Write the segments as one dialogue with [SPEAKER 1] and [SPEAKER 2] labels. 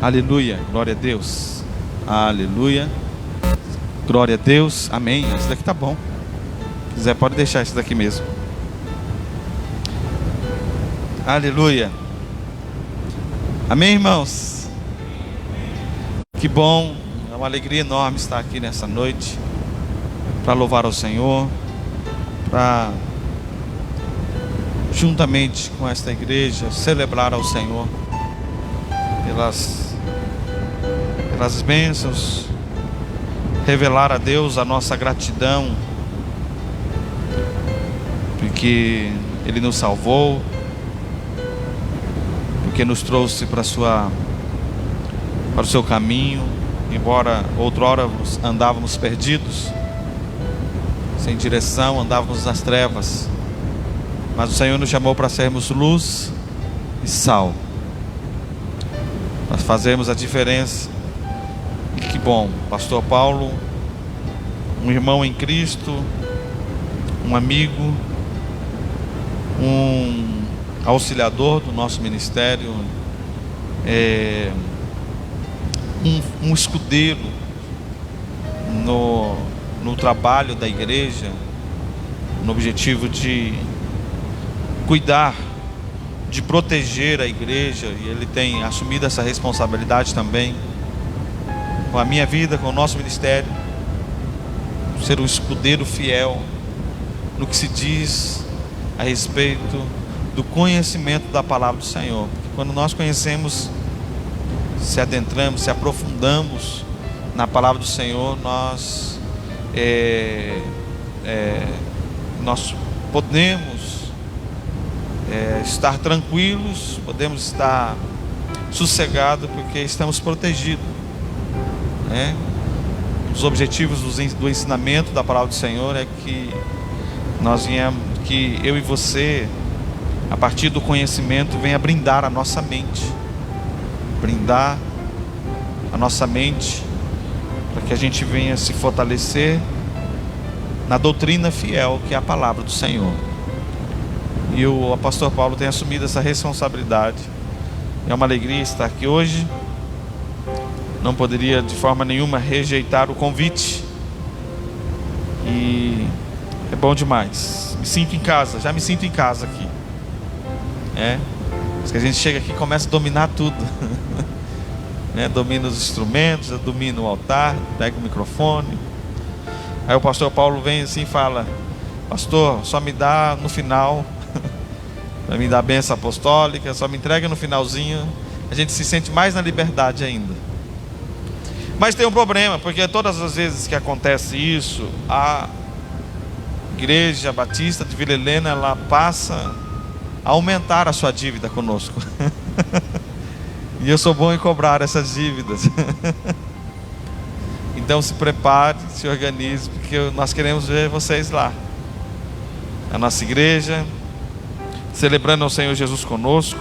[SPEAKER 1] Aleluia, glória a Deus. Aleluia, glória a Deus. Amém. Esse daqui tá bom. Se quiser pode deixar esse daqui mesmo. Aleluia. Amém, irmãos. Que bom. É uma alegria enorme estar aqui nessa noite para louvar ao Senhor, para juntamente com esta igreja celebrar ao Senhor pelas bênçãos, revelar a Deus a nossa gratidão, porque Ele nos salvou, porque nos trouxe para o seu caminho, embora outrora andávamos perdidos, sem direção, andávamos nas trevas, mas o Senhor nos chamou para sermos luz e sal, nós fazemos a diferença. E que bom, pastor Paulo, um irmão em Cristo, um amigo, um auxiliador do nosso ministério, um escudeiro no trabalho da igreja, no objetivo de cuidar, de proteger a igreja, e ele tem assumido essa responsabilidade também com a minha vida, com o nosso ministério, ser um escudeiro fiel no que se diz a respeito do conhecimento da palavra do Senhor. Porque quando nós conhecemos, se adentramos, se aprofundamos na palavra do Senhor, nós podemos estar tranquilos, podemos estar sossegados, porque estamos protegidos, né? Os objetivos do ensinamento da palavra do Senhor é que que eu e você, a partir do conhecimento, venha brindar a nossa mente, para que a gente venha se fortalecer na doutrina fiel, que é a palavra do Senhor. E o apóstolo Paulo tem assumido essa responsabilidade. É uma alegria estar aqui hoje. Não poderia de forma nenhuma rejeitar o convite. E é bom demais. Me sinto em casa, já me sinto em casa aqui. Porque a gente chega aqui e começa a dominar tudo. Domina os instrumentos, eu domino o altar, pego o microfone. Aí o pastor Paulo vem assim e fala: pastor, só me dá no final, vai me dar a bênção apostólica, só me entrega no finalzinho. A gente se sente mais na liberdade ainda. Mas tem um problema, porque todas as vezes que acontece isso, a Igreja Batista de Vila Helena, ela passa a aumentar a sua dívida conosco. E eu sou bom em cobrar essas dívidas. Então se prepare, se organize, porque nós queremos ver vocês lá, a nossa igreja, celebrando ao Senhor Jesus conosco,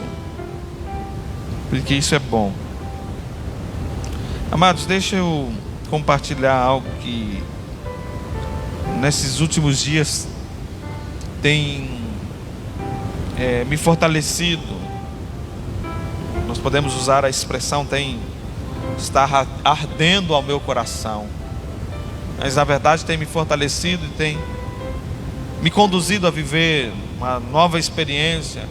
[SPEAKER 1] porque isso é bom. Amados, deixa eu compartilhar algo que nesses últimos dias tem me fortalecido. Nós podemos usar a expressão está ardendo ao meu coração, mas na verdade tem me fortalecido e tem me conduzido a viver uma nova experiência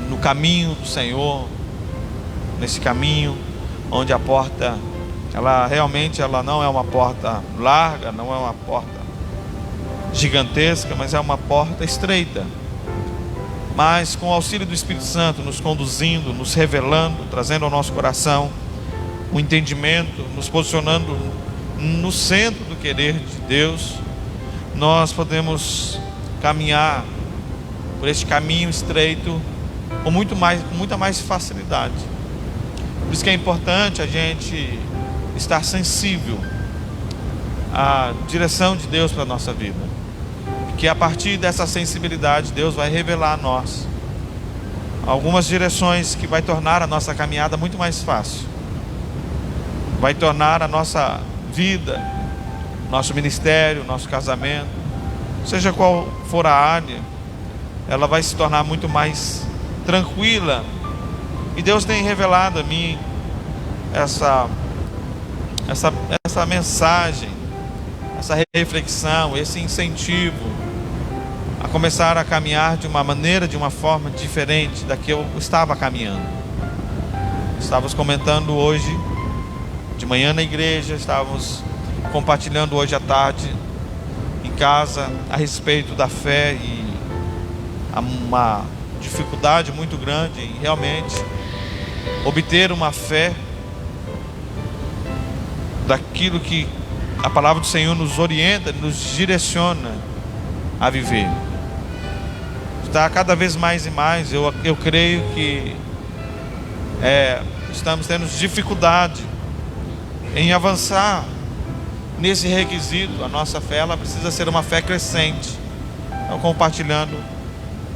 [SPEAKER 1] no caminho do Senhor, nesse caminho onde a porta, ela não é uma porta larga, não é uma porta gigantesca, mas é uma porta estreita, mas com o auxílio do Espírito Santo nos conduzindo, nos revelando, trazendo ao nosso coração o entendimento, nos posicionando no centro do querer de Deus, nós podemos caminhar por este caminho estreito com muita mais facilidade. Por isso que é importante a gente estar sensível à direção de Deus para a nossa vida, porque a partir dessa sensibilidade Deus vai revelar a nós algumas direções que vai tornar a nossa caminhada muito mais fácil, vai tornar a nossa vida, nosso ministério, nosso casamento, seja qual for a área, ela vai se tornar muito mais tranquila. E Deus tem revelado a mim essa mensagem, essa reflexão, esse incentivo a começar a caminhar de uma maneira, de uma forma diferente da que eu estava caminhando. Estávamos comentando hoje de manhã na igreja, estávamos compartilhando hoje à tarde em casa a respeito da fé, e há uma dificuldade muito grande em realmente obter uma fé daquilo que a palavra do Senhor nos orienta, nos direciona a viver. Está cada vez mais e mais, eu creio que estamos tendo dificuldade em avançar nesse requisito. A nossa fé, ela precisa ser uma fé crescente. Então, compartilhando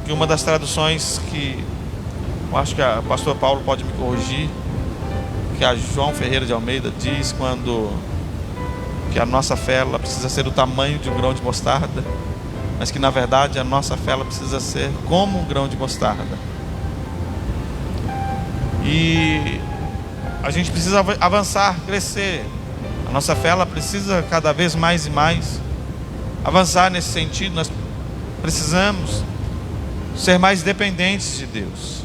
[SPEAKER 1] de uma das traduções que eu acho que o pastor Paulo pode me corrigir, que a João Ferreira de Almeida diz que a nossa fé, ela precisa ser do tamanho de um grão de mostarda, mas que na verdade a nossa fé, ela precisa ser como um grão de mostarda. E a gente precisa avançar, crescer. A nossa fé, ela precisa cada vez mais e mais avançar nesse sentido. Nós precisamos ser mais dependentes de Deus,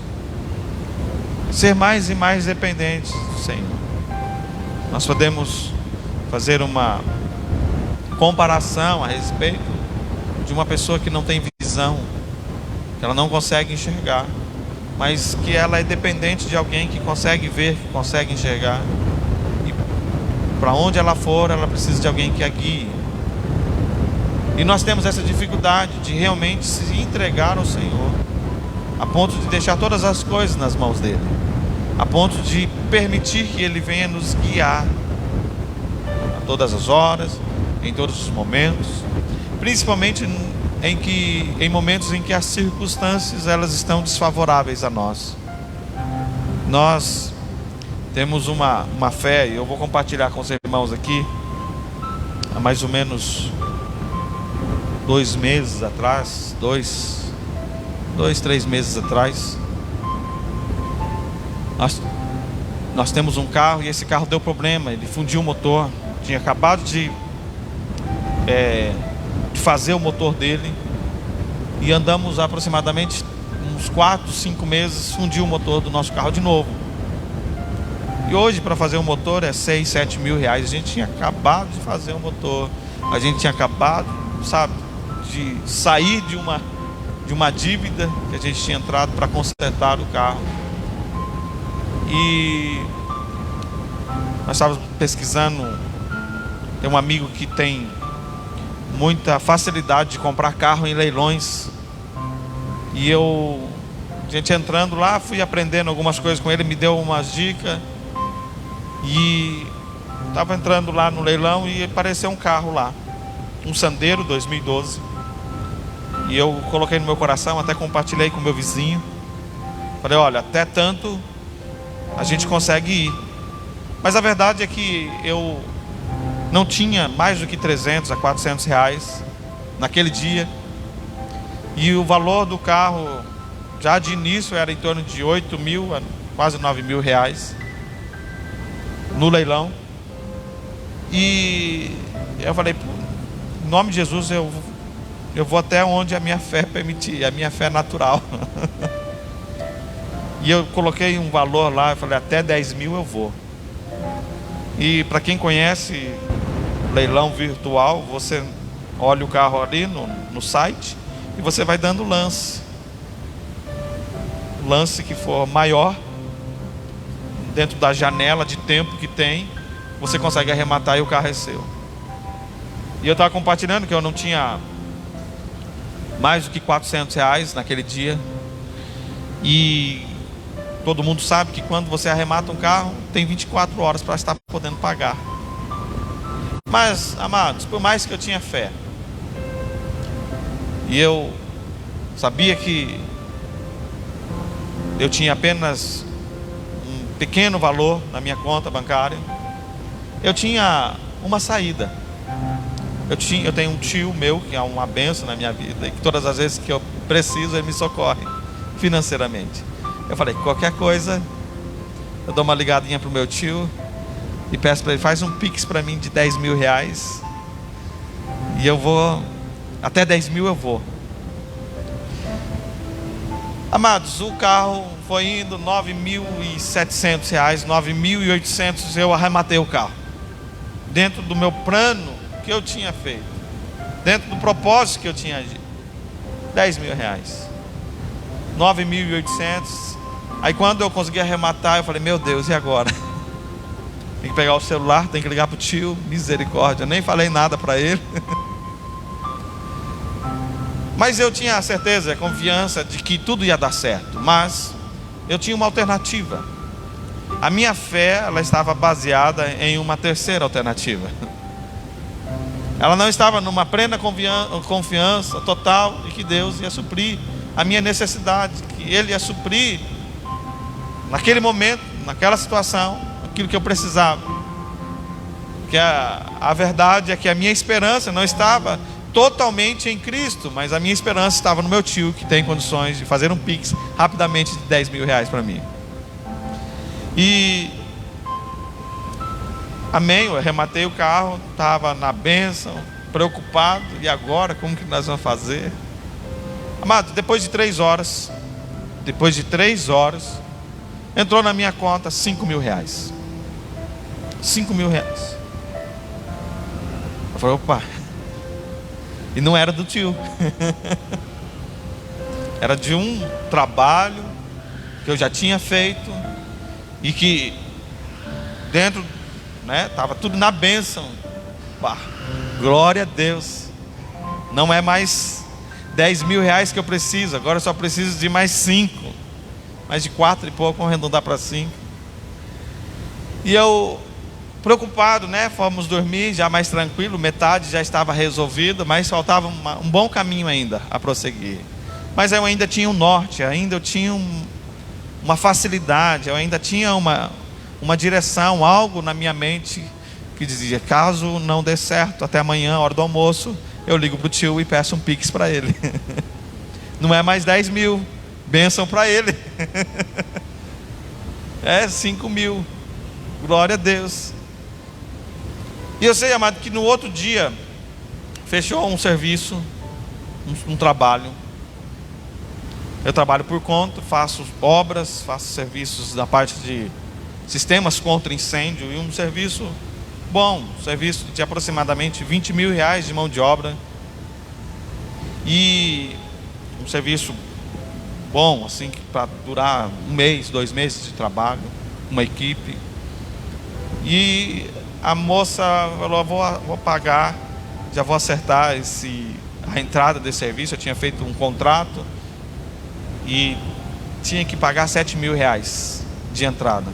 [SPEAKER 1] ser mais e mais dependentes do Senhor. Nós podemos fazer uma comparação a respeito de uma pessoa que não tem visão, que ela não consegue enxergar, mas que ela é dependente de alguém que consegue ver, que consegue enxergar, e para onde ela for, ela precisa de alguém que a guie. E nós temos essa dificuldade de realmente se entregar ao Senhor, a ponto de deixar todas as coisas nas mãos dele, a ponto de permitir que ele venha nos guiar a todas as horas, em todos os momentos, principalmente em momentos em que as circunstâncias, elas estão desfavoráveis a nós. Nós temos uma fé, e eu vou compartilhar com os irmãos aqui, há mais ou menos 2 meses atrás, 3 meses atrás, nós temos um carro, e esse carro deu problema, ele fundiu o motor. Tinha acabado de fazer o motor dele, e andamos aproximadamente uns 4, 5 meses, fundiu o motor do nosso carro de novo. E hoje, para fazer o motor, é 6, 7 mil reais. A gente tinha acabado de fazer o motor, a gente tinha acabado, de sair de uma dívida que a gente tinha entrado para consertar o carro. E nós estávamos pesquisando. Tem um amigo que tem muita facilidade de comprar carro em leilões, e a gente entrando lá, fui aprendendo algumas coisas com ele, me deu umas dicas, e estava entrando lá no leilão e apareceu um carro lá, um Sandero 2012, e eu coloquei no meu coração, até compartilhei com meu vizinho, falei: olha, até tanto a gente consegue ir. Mas a verdade é que eu não tinha mais do que 300 a 400 reais naquele dia, e o valor do carro já de início era em torno de 8 mil, quase 9 mil reais no leilão. E eu falei: em nome de Jesus, eu vou até onde a minha fé permitir, a minha fé natural. E eu coloquei um valor lá, eu falei: até 10 mil eu vou. E para quem conhece leilão virtual, você olha o carro ali no site, e você vai dando lance. O lance que for maior, dentro da janela de tempo que tem, você consegue arrematar e o carro é seu. E eu estava compartilhando que eu não tinha mais do que 400 reais naquele dia. E todo mundo sabe que quando você arremata um carro, tem 24 horas para estar podendo pagar. Mas, amados, por mais que eu tinha fé, e eu sabia que eu tinha apenas um pequeno valor na minha conta bancária, eu tinha uma saída. Eu tenho um tio meu que é uma bênção na minha vida, e que todas as vezes que eu preciso, ele me socorre financeiramente. Eu falei: qualquer coisa, eu dou uma ligadinha pro meu tio, e peço para ele: faz um Pix para mim de 10 mil reais, e eu vou, até 10 mil eu vou. Amados, o carro foi indo, 9.700 reais, 9.800, eu arrematei o carro, dentro do meu plano que eu tinha feito, dentro do propósito que eu tinha agido. 10 mil reais, 9.800. Aí quando eu consegui arrematar, eu falei: meu Deus, e agora? Tem que pegar o celular, tem que ligar para o tio, misericórdia, eu nem falei nada para ele. Mas eu tinha a certeza, a confiança de que tudo ia dar certo. Mas eu tinha uma alternativa. A minha fé, ela estava baseada em uma terceira alternativa. Ela não estava numa plena confiança total de que Deus ia suprir a minha necessidade, que Ele ia suprir naquele momento, naquela situação, aquilo que eu precisava. Que a verdade é que a minha esperança não estava totalmente em Cristo, mas a minha esperança estava no meu tio, que tem condições de fazer um Pix rapidamente de 10 mil reais para mim. E amém, eu arrematei o carro, estava na bênção, preocupado. E agora, como que nós vamos fazer? Amado, depois de 3 horas, entrou na minha conta 5 mil reais. 5 mil reais. Eu falei: opa. E não era do tio. Era de um trabalho que eu já tinha feito, e que dentro, né, estava tudo na bênção. Bah, glória a Deus. Não é mais 10 mil reais que eu preciso, agora eu só preciso de mais 5. Mais de 4 e pouco, vamos arredondar para 5. E eu, preocupado, né? Fomos dormir já mais tranquilo, metade já estava resolvida, mas faltava um bom caminho ainda a prosseguir. Mas eu ainda tinha um norte, ainda eu tinha uma facilidade, eu ainda tinha uma direção, algo na minha mente que dizia: caso não dê certo até amanhã, hora do almoço, eu ligo para o tio e peço um Pix para ele. Não é mais 10 mil, bênção para ele. É 5 mil, glória a Deus. E eu sei, amado, que no outro dia fechou um serviço, um trabalho. Eu trabalho por conta, faço obras, faço serviços da parte de sistemas contra incêndio, e um serviço bom, serviço de aproximadamente 20 mil reais de mão de obra, e um serviço bom, assim, para durar 1 mês, 2 meses de trabalho, uma equipe. E a moça falou: vou pagar, já vou acertar a entrada desse serviço. Eu tinha feito um contrato e tinha que pagar 7 mil reais de entrada.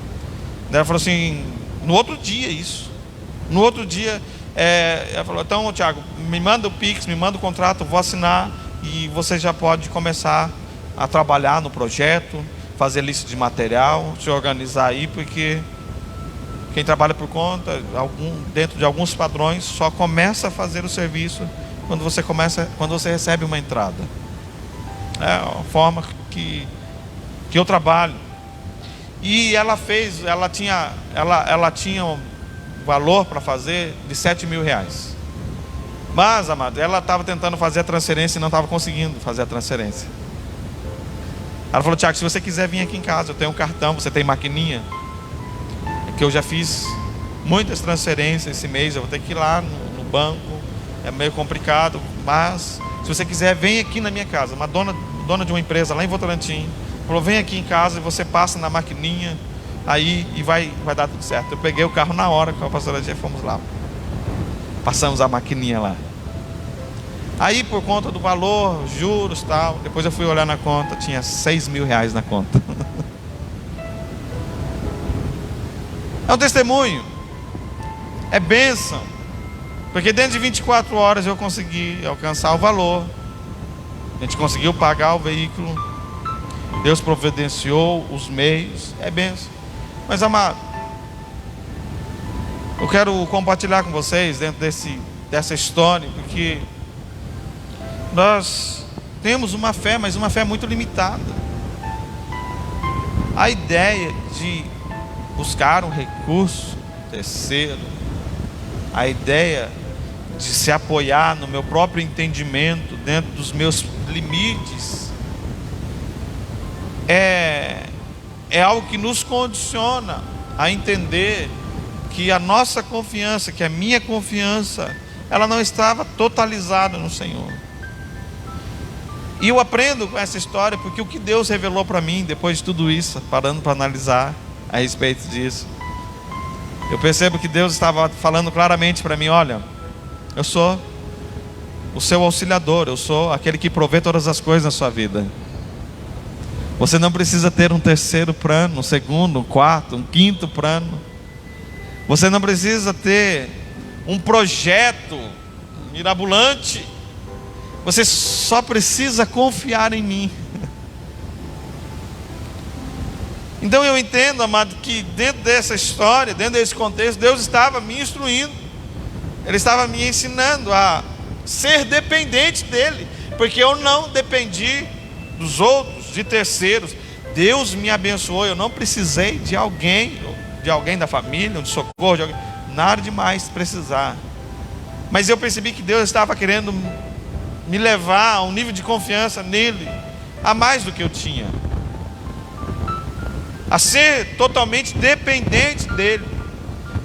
[SPEAKER 1] Daí ela falou assim, no outro dia isso. No outro dia, ela falou: então, Tiago, me manda o Pix, me manda o contrato, vou assinar, e você já pode começar a trabalhar no projeto, fazer lista de material, se organizar aí, porque quem trabalha por conta, dentro de alguns padrões, só começa a fazer o serviço quando você recebe uma entrada. É a forma que eu trabalho. E ela tinha um valor para fazer de 7 mil reais. Mas, amado, ela estava tentando fazer a transferência e não estava conseguindo fazer a transferência. Ela falou: Tiago, se você quiser vir aqui em casa, eu tenho um cartão, você tem maquininha? Que eu já fiz muitas transferências esse mês, eu vou ter que ir lá no banco, é meio complicado, mas se você quiser, vem aqui na minha casa. Uma dona de uma empresa lá em Votorantim falou: vem aqui em casa e você passa na maquininha aí e vai dar tudo certo. Eu peguei o carro na hora com a pastora Tia, fomos lá, passamos a maquininha lá. Aí, por conta do valor, juros e tal, depois eu fui olhar na conta, tinha 6 mil reais na conta. É um testemunho, é bênção, porque dentro de 24 horas eu consegui alcançar o valor, a gente conseguiu pagar o veículo, Deus providenciou os meios, é bênção. Mas, amado, eu quero compartilhar com vocês dentro dessa história, porque nós temos uma fé, mas uma fé muito limitada. A ideia de buscar um recurso, terceiro, a ideia de se apoiar no meu próprio entendimento, dentro dos meus limites, é algo que nos condiciona a entender que a nossa confiança, que a minha confiança, ela não estava totalizada no Senhor. E eu aprendo com essa história porque o que Deus revelou para mim depois de tudo isso, parando para analisar a respeito disso, eu percebo que Deus estava falando claramente para mim: olha, eu sou o seu auxiliador, eu sou aquele que provê todas as coisas na sua vida. Você não precisa ter um terceiro plano, um segundo, um quarto, um quinto plano. Você não precisa ter um projeto mirabolante. Você só precisa confiar em mim. Então eu entendo, amado, que dentro dessa história, dentro desse contexto, Deus estava me instruindo. Ele estava me ensinando a ser dependente dEle, porque eu não dependi dos outros, de terceiros. Deus me abençoou, eu não precisei de alguém da família, de socorro, de alguém, nada demais precisar. Mas eu percebi que Deus estava querendo me levar a um nível de confiança nele, a mais do que eu tinha, a ser totalmente dependente dele,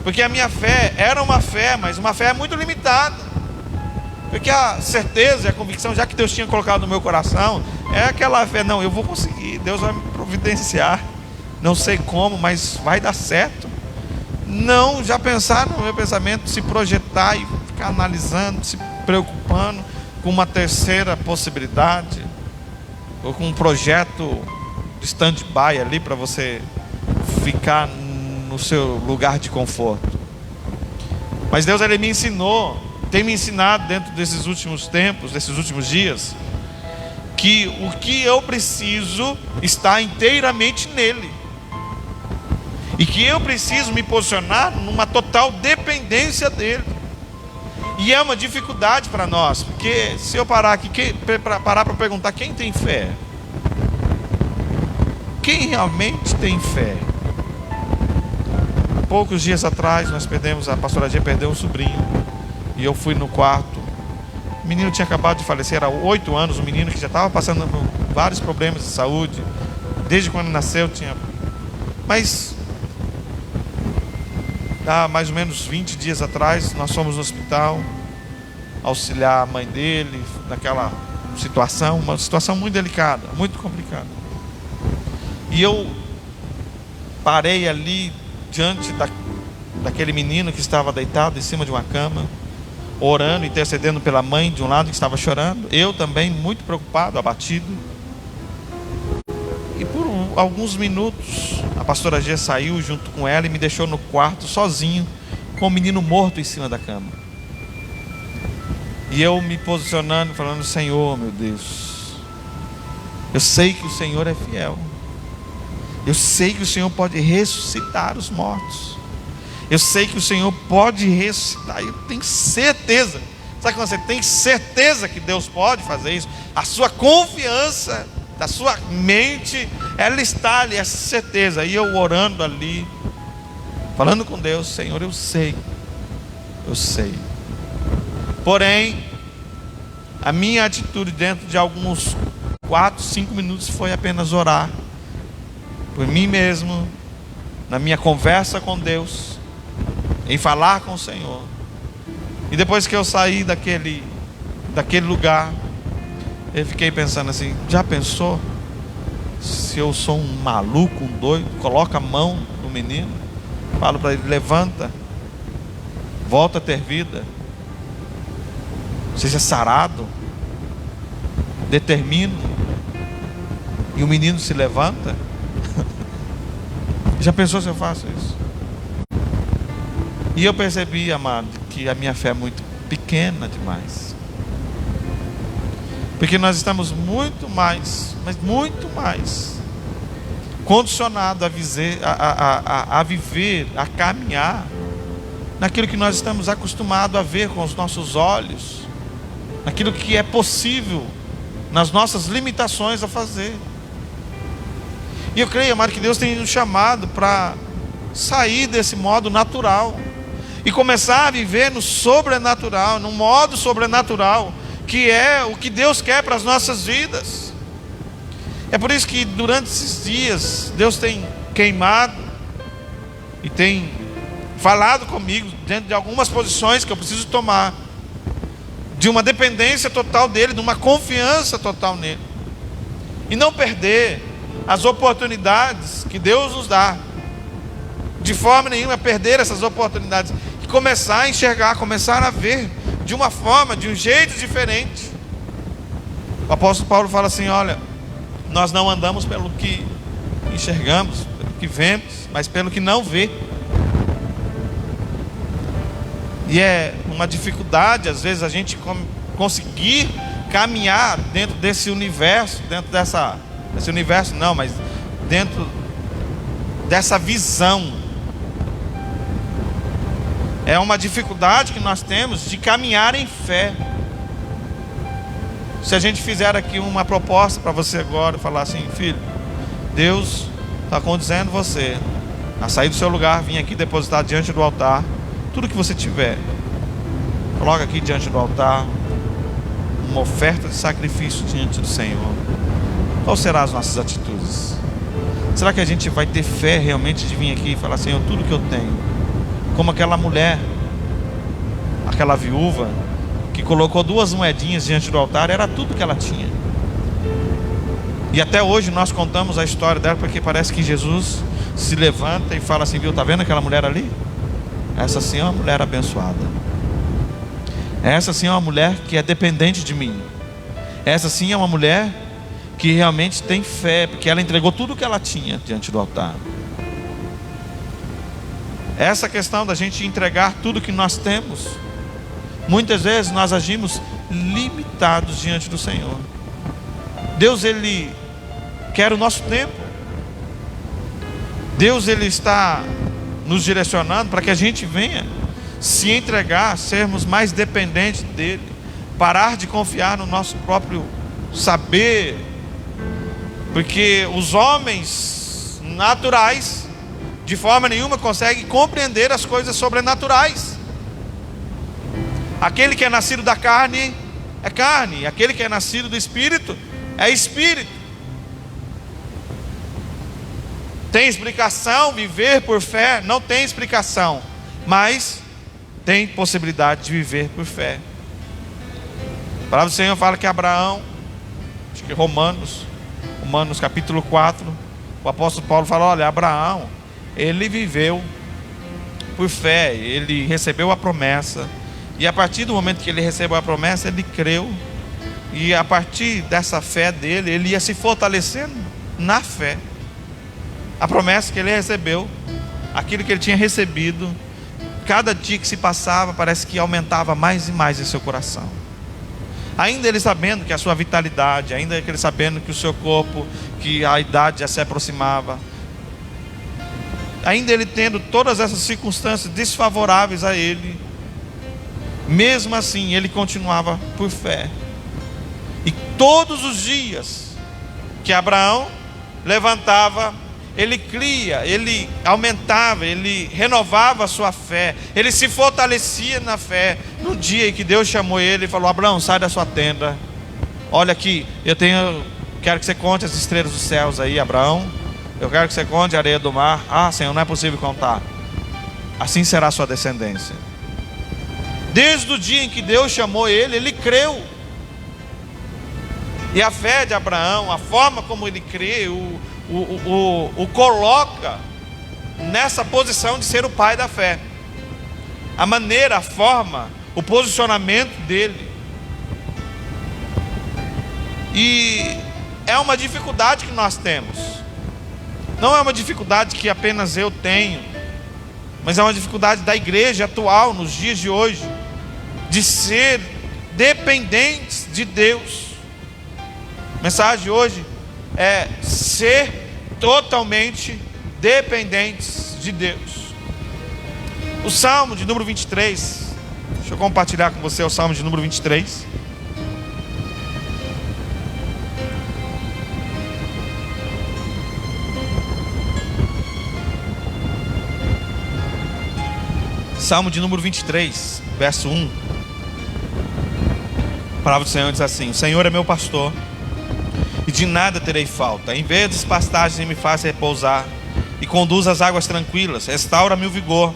[SPEAKER 1] porque a minha fé era uma fé, mas uma fé muito limitada, porque a certeza e a convicção, já que Deus tinha colocado no meu coração, é aquela fé: não, eu vou conseguir, Deus vai me providenciar, não sei como, mas vai dar certo. Não já pensar no meu pensamento, se projetar e ficar analisando, se preocupando com uma terceira possibilidade, ou com um projeto de stand-by ali para você ficar no seu lugar de conforto. Mas Deus, Ele me ensinou, tem me ensinado dentro desses últimos tempos, desses últimos dias, que o que eu preciso está inteiramente nele, e que eu preciso me posicionar numa total dependência dele. E é uma dificuldade para nós, porque se eu parar aqui, parar para perguntar: quem tem fé? Quem realmente tem fé? Poucos dias atrás nós perdemos, a pastora G perdeu um sobrinho, e eu fui no quarto. O menino tinha acabado de falecer, era 8 anos, um menino que já estava passando por vários problemas de saúde, desde quando nasceu tinha. Mas há mais ou menos 20 dias atrás, nós fomos no hospital auxiliar a mãe dele naquela situação, uma situação muito delicada, muito complicada. E eu parei ali diante daquele menino que estava deitado em cima de uma cama, orando, intercedendo pela mãe de um lado que estava chorando, eu também muito preocupado, abatido. E por alguns minutos a pastora G saiu junto com ela e me deixou no quarto sozinho, com o menino morto em cima da cama. E eu me posicionando, falando: Senhor, meu Deus, eu sei que o Senhor é fiel, eu sei que o Senhor pode ressuscitar os mortos, eu sei que o Senhor pode ressuscitar, eu tenho certeza. Sabe quando você tem certeza que Deus pode fazer isso? A sua confiança da sua mente, ela está ali, essa certeza. E eu orando ali, falando com Deus: Senhor, eu sei. Porém, a minha atitude dentro de alguns 4, 5 minutos foi apenas orar por mim mesmo, na minha conversa com Deus, em falar com o Senhor. E depois que eu saí daquele lugar, eu fiquei pensando assim: já pensou se eu sou um maluco, um doido? Coloca a mão no menino, falo para ele: levanta, volta a ter vida, seja sarado, determino, e o menino se levanta. Já pensou se eu faço isso? E eu percebi, amado, que a minha fé é muito pequena demais, porque nós estamos muito mais, mas muito mais condicionados a viver, a caminhar naquilo que nós estamos acostumados a ver com os nossos olhos, naquilo que é possível, nas nossas limitações a fazer. E eu creio, amado, que Deus tem nos chamado para sair desse modo natural e começar a viver no sobrenatural, no modo sobrenatural, que é o que Deus quer para as nossas vidas. É por isso que durante esses dias Deus tem queimado e tem falado comigo dentro de algumas posições que eu preciso tomar, de uma dependência total dele, de uma confiança total nele, e não perder as oportunidades que Deus nos dá, de forma nenhuma perder essas oportunidades, e começar a enxergar, começar a ver de uma forma, de um jeito diferente. O apóstolo Paulo fala assim: olha, nós não andamos pelo que enxergamos, pelo que vemos, mas pelo que não vê. E é uma dificuldade às vezes a gente conseguir caminhar dentro desse universo, desse universo não, mas dentro dessa visão. É uma dificuldade que nós temos de caminhar em fé. Se a gente fizer aqui uma proposta para você agora, falar assim: filho, Deus está conduzindo você a sair do seu lugar, vir aqui depositar diante do altar tudo que você tiver, coloca aqui diante do altar uma oferta de sacrifício diante do Senhor. Qual serão as nossas atitudes? Será que a gente vai ter fé realmente de vir aqui e falar: Senhor, tudo que eu tenho, como aquela mulher, aquela viúva que colocou 2 moedinhas diante do altar, era tudo que ela tinha. E até hoje nós contamos a história dela, porque parece que Jesus se levanta e fala assim: viu, tá vendo aquela mulher ali? Essa sim é uma mulher abençoada. Essa sim é uma mulher que é dependente de mim. Essa sim é uma mulher que realmente tem fé, porque ela entregou tudo o que ela tinha diante do altar. Essa questão da gente entregar tudo que nós temos, muitas vezes nós agimos limitados diante do Senhor. Deus, Ele quer o nosso tempo. Deus, Ele está nos direcionando para que a gente venha se entregar, sermos mais dependentes dEle, parar de confiar no nosso próprio saber, porque os homens naturais de forma nenhuma conseguem compreender as coisas sobrenaturais. Aquele que é nascido da carne é carne, aquele que é nascido do Espírito é Espírito. Tem explicação viver por fé? Não tem explicação, mas tem possibilidade de viver por fé. A palavra do Senhor fala que Abraão, acho que Romanos capítulo 4, o apóstolo Paulo fala: olha, Abraão, ele viveu por fé, ele recebeu a promessa, e a partir do momento que ele recebeu a promessa, ele creu, e a partir dessa fé dele, ele ia se fortalecendo na fé. A promessa que ele recebeu, aquilo que ele tinha recebido, cada dia que se passava, parece que aumentava mais e mais em seu coração. Ainda ele sabendo que a sua vitalidade, ainda ele sabendo que o seu corpo, que a idade já se aproximava, ainda ele tendo todas essas circunstâncias desfavoráveis a ele, mesmo assim ele continuava por fé. E todos os dias que Abraão levantava, ele cria, ele aumentava, ele renovava a sua fé, ele se fortalecia na fé. No dia em que Deus chamou ele e falou: Abraão, sai da sua tenda, olha aqui, quero que você conte as estrelas dos céus aí, Abraão, eu quero que você conte a areia do mar. Ah, Senhor, não é possível contar. Assim será a sua descendência. Desde o dia em que Deus chamou ele, ele creu. E a fé de Abraão, a forma como ele crê, o coloca nessa posição de ser o pai da fé. A maneira, a forma, o posicionamento dele. E é uma dificuldade que nós temos. Não é uma dificuldade que apenas eu tenho, mas é uma dificuldade da igreja atual, nos dias de hoje, de ser dependentes de Deus. A mensagem de hoje é ser totalmente dependentes de Deus. O Salmo de número 23, deixa eu compartilhar com você o Salmo de número 23. Salmo de número 23, verso 1. A palavra do Senhor diz assim: o Senhor é meu pastor, e de nada terei falta. Em verdes pastagens me faz repousar, e conduz às águas tranquilas. Restaura-me o vigor,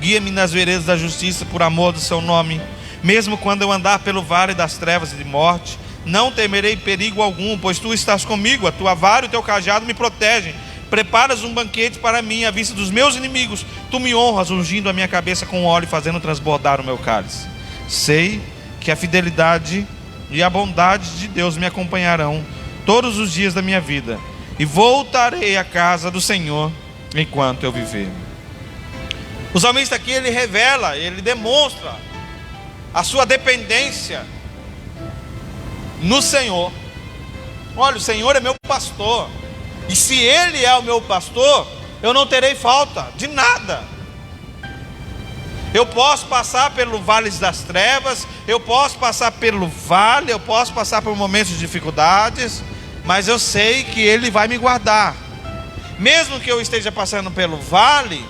[SPEAKER 1] guia-me nas veredas da justiça, por amor do seu nome. Mesmo quando eu andar pelo vale das trevas e de morte, não temerei perigo algum, pois tu estás comigo. A tua vara e o teu cajado me protegem. Preparas um banquete para mim à vista dos meus inimigos. Tu me honras, ungindo a minha cabeça com óleo e fazendo transbordar o meu cálice. Sei que a fidelidade e a bondade de Deus me acompanharão todos os dias da minha vida, e voltarei à casa do Senhor enquanto eu viver. O salmista aqui, ele revela, ele demonstra a sua dependência no Senhor. Olha, o Senhor é meu pastor, e se Ele é o meu pastor, eu não terei falta de nada. Eu posso passar pelo vale das trevas, eu posso passar pelo vale, eu posso passar por momentos de dificuldades, mas eu sei que Ele vai me guardar. Mesmo que eu esteja passando pelo vale,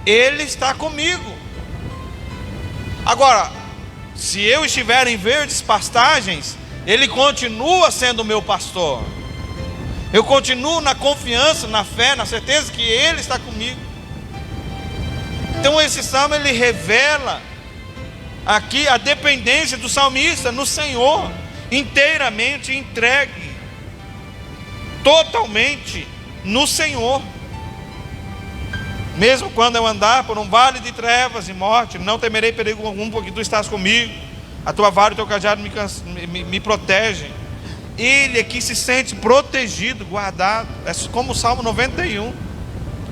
[SPEAKER 1] Ele está comigo. Agora, se eu estiver em verdes pastagens, Ele continua sendo o meu pastor. Eu continuo na confiança, na fé, na certeza que Ele está comigo. Então esse salmo, ele revela aqui a dependência do salmista no Senhor, inteiramente entregue, totalmente no Senhor. Mesmo quando eu andar por um vale de trevas e morte, não temerei perigo algum, porque tu estás comigo. A tua vara e o teu cajado me protegem. Ele aqui se sente protegido, guardado. É como o Salmo 91,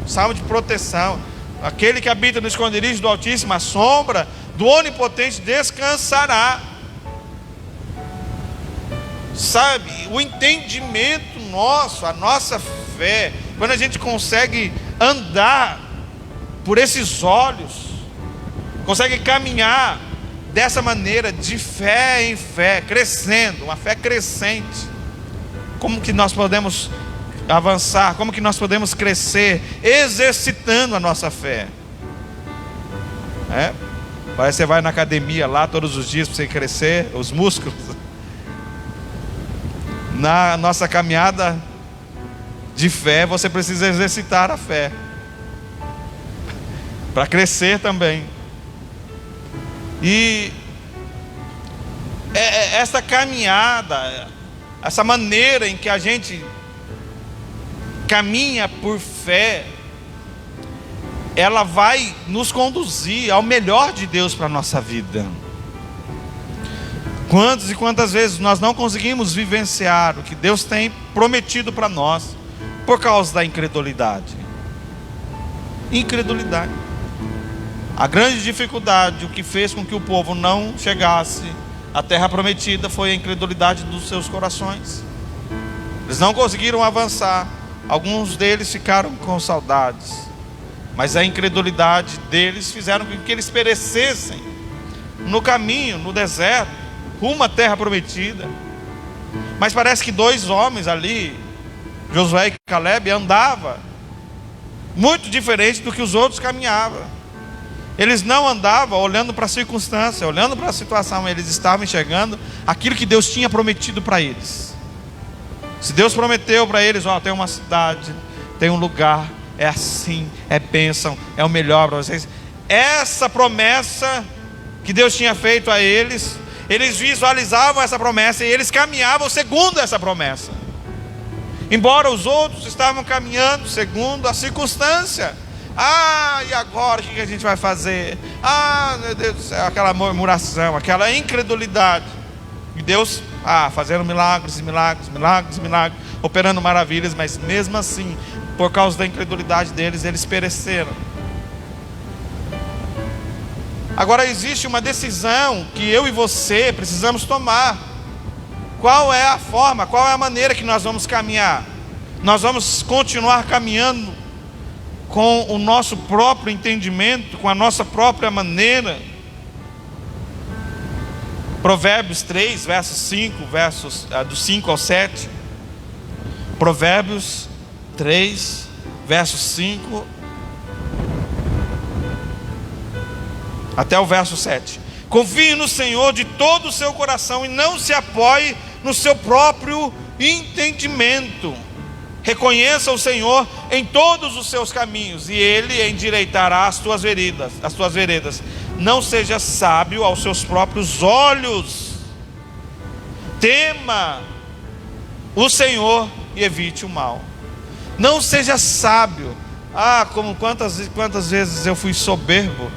[SPEAKER 1] salmo de proteção. Aquele que habita no esconderijo do Altíssimo, a sombra do Onipotente descansará. Sabe, o entendimento nosso, a nossa fé, quando a gente consegue andar por esses olhos, consegue caminhar dessa maneira, de fé em fé, crescendo, uma fé crescente. Como que nós podemos avançar? Como que nós podemos crescer? Exercitando a nossa fé. Parece que você vai na academia lá todos os dias para você crescer os músculos. Na nossa caminhada de fé, você precisa exercitar a fé para crescer também. E essa caminhada, essa maneira em que a gente caminha por fé, ela vai nos conduzir ao melhor de Deus para a nossa vida. Quantas e quantas vezes nós não conseguimos vivenciar o que Deus tem prometido para nós por causa da incredulidade. Incredulidade. A grande dificuldade, o que fez com que o povo não chegasse à terra prometida, foi a incredulidade dos seus corações. Eles não conseguiram avançar. Alguns deles ficaram com saudades, mas a incredulidade deles fizeram com que eles perecessem no caminho, no deserto, rumo à terra prometida. Mas parece que dois homens ali, Josué e Caleb, andavam muito diferente do que os outros caminhavam. Eles não andavam olhando para a circunstância, olhando para a situação. Eles estavam enxergando aquilo que Deus tinha prometido para eles. Se Deus prometeu para eles, tem uma cidade, tem um lugar, é assim, é bênção, é o melhor para vocês. Essa promessa que Deus tinha feito a eles, eles visualizavam essa promessa e eles caminhavam segundo essa promessa. Embora os outros estavam caminhando segundo a circunstância. E agora o que a gente vai fazer? Meu Deus do céu, aquela murmuração, aquela incredulidade. E Deus, fazendo milagres, operando maravilhas, mas mesmo assim, por causa da incredulidade deles, eles pereceram. Agora existe uma decisão que eu e você precisamos tomar. Qual é a forma, qual é a maneira que nós vamos caminhar? Nós vamos continuar caminhando com o nosso próprio entendimento, com a nossa própria maneira. Provérbios 3, versos 5, do 5 ao 7. Provérbios 3, versos 5 Até o verso 7. Confie no Senhor de todo o seu coração e não se apoie no seu próprio entendimento. Reconheça o Senhor em todos os seus caminhos e Ele endireitará as tuas veredas. Não seja sábio aos seus próprios olhos. Tema o Senhor e evite o mal. Não seja sábio. Como quantas vezes eu fui soberbo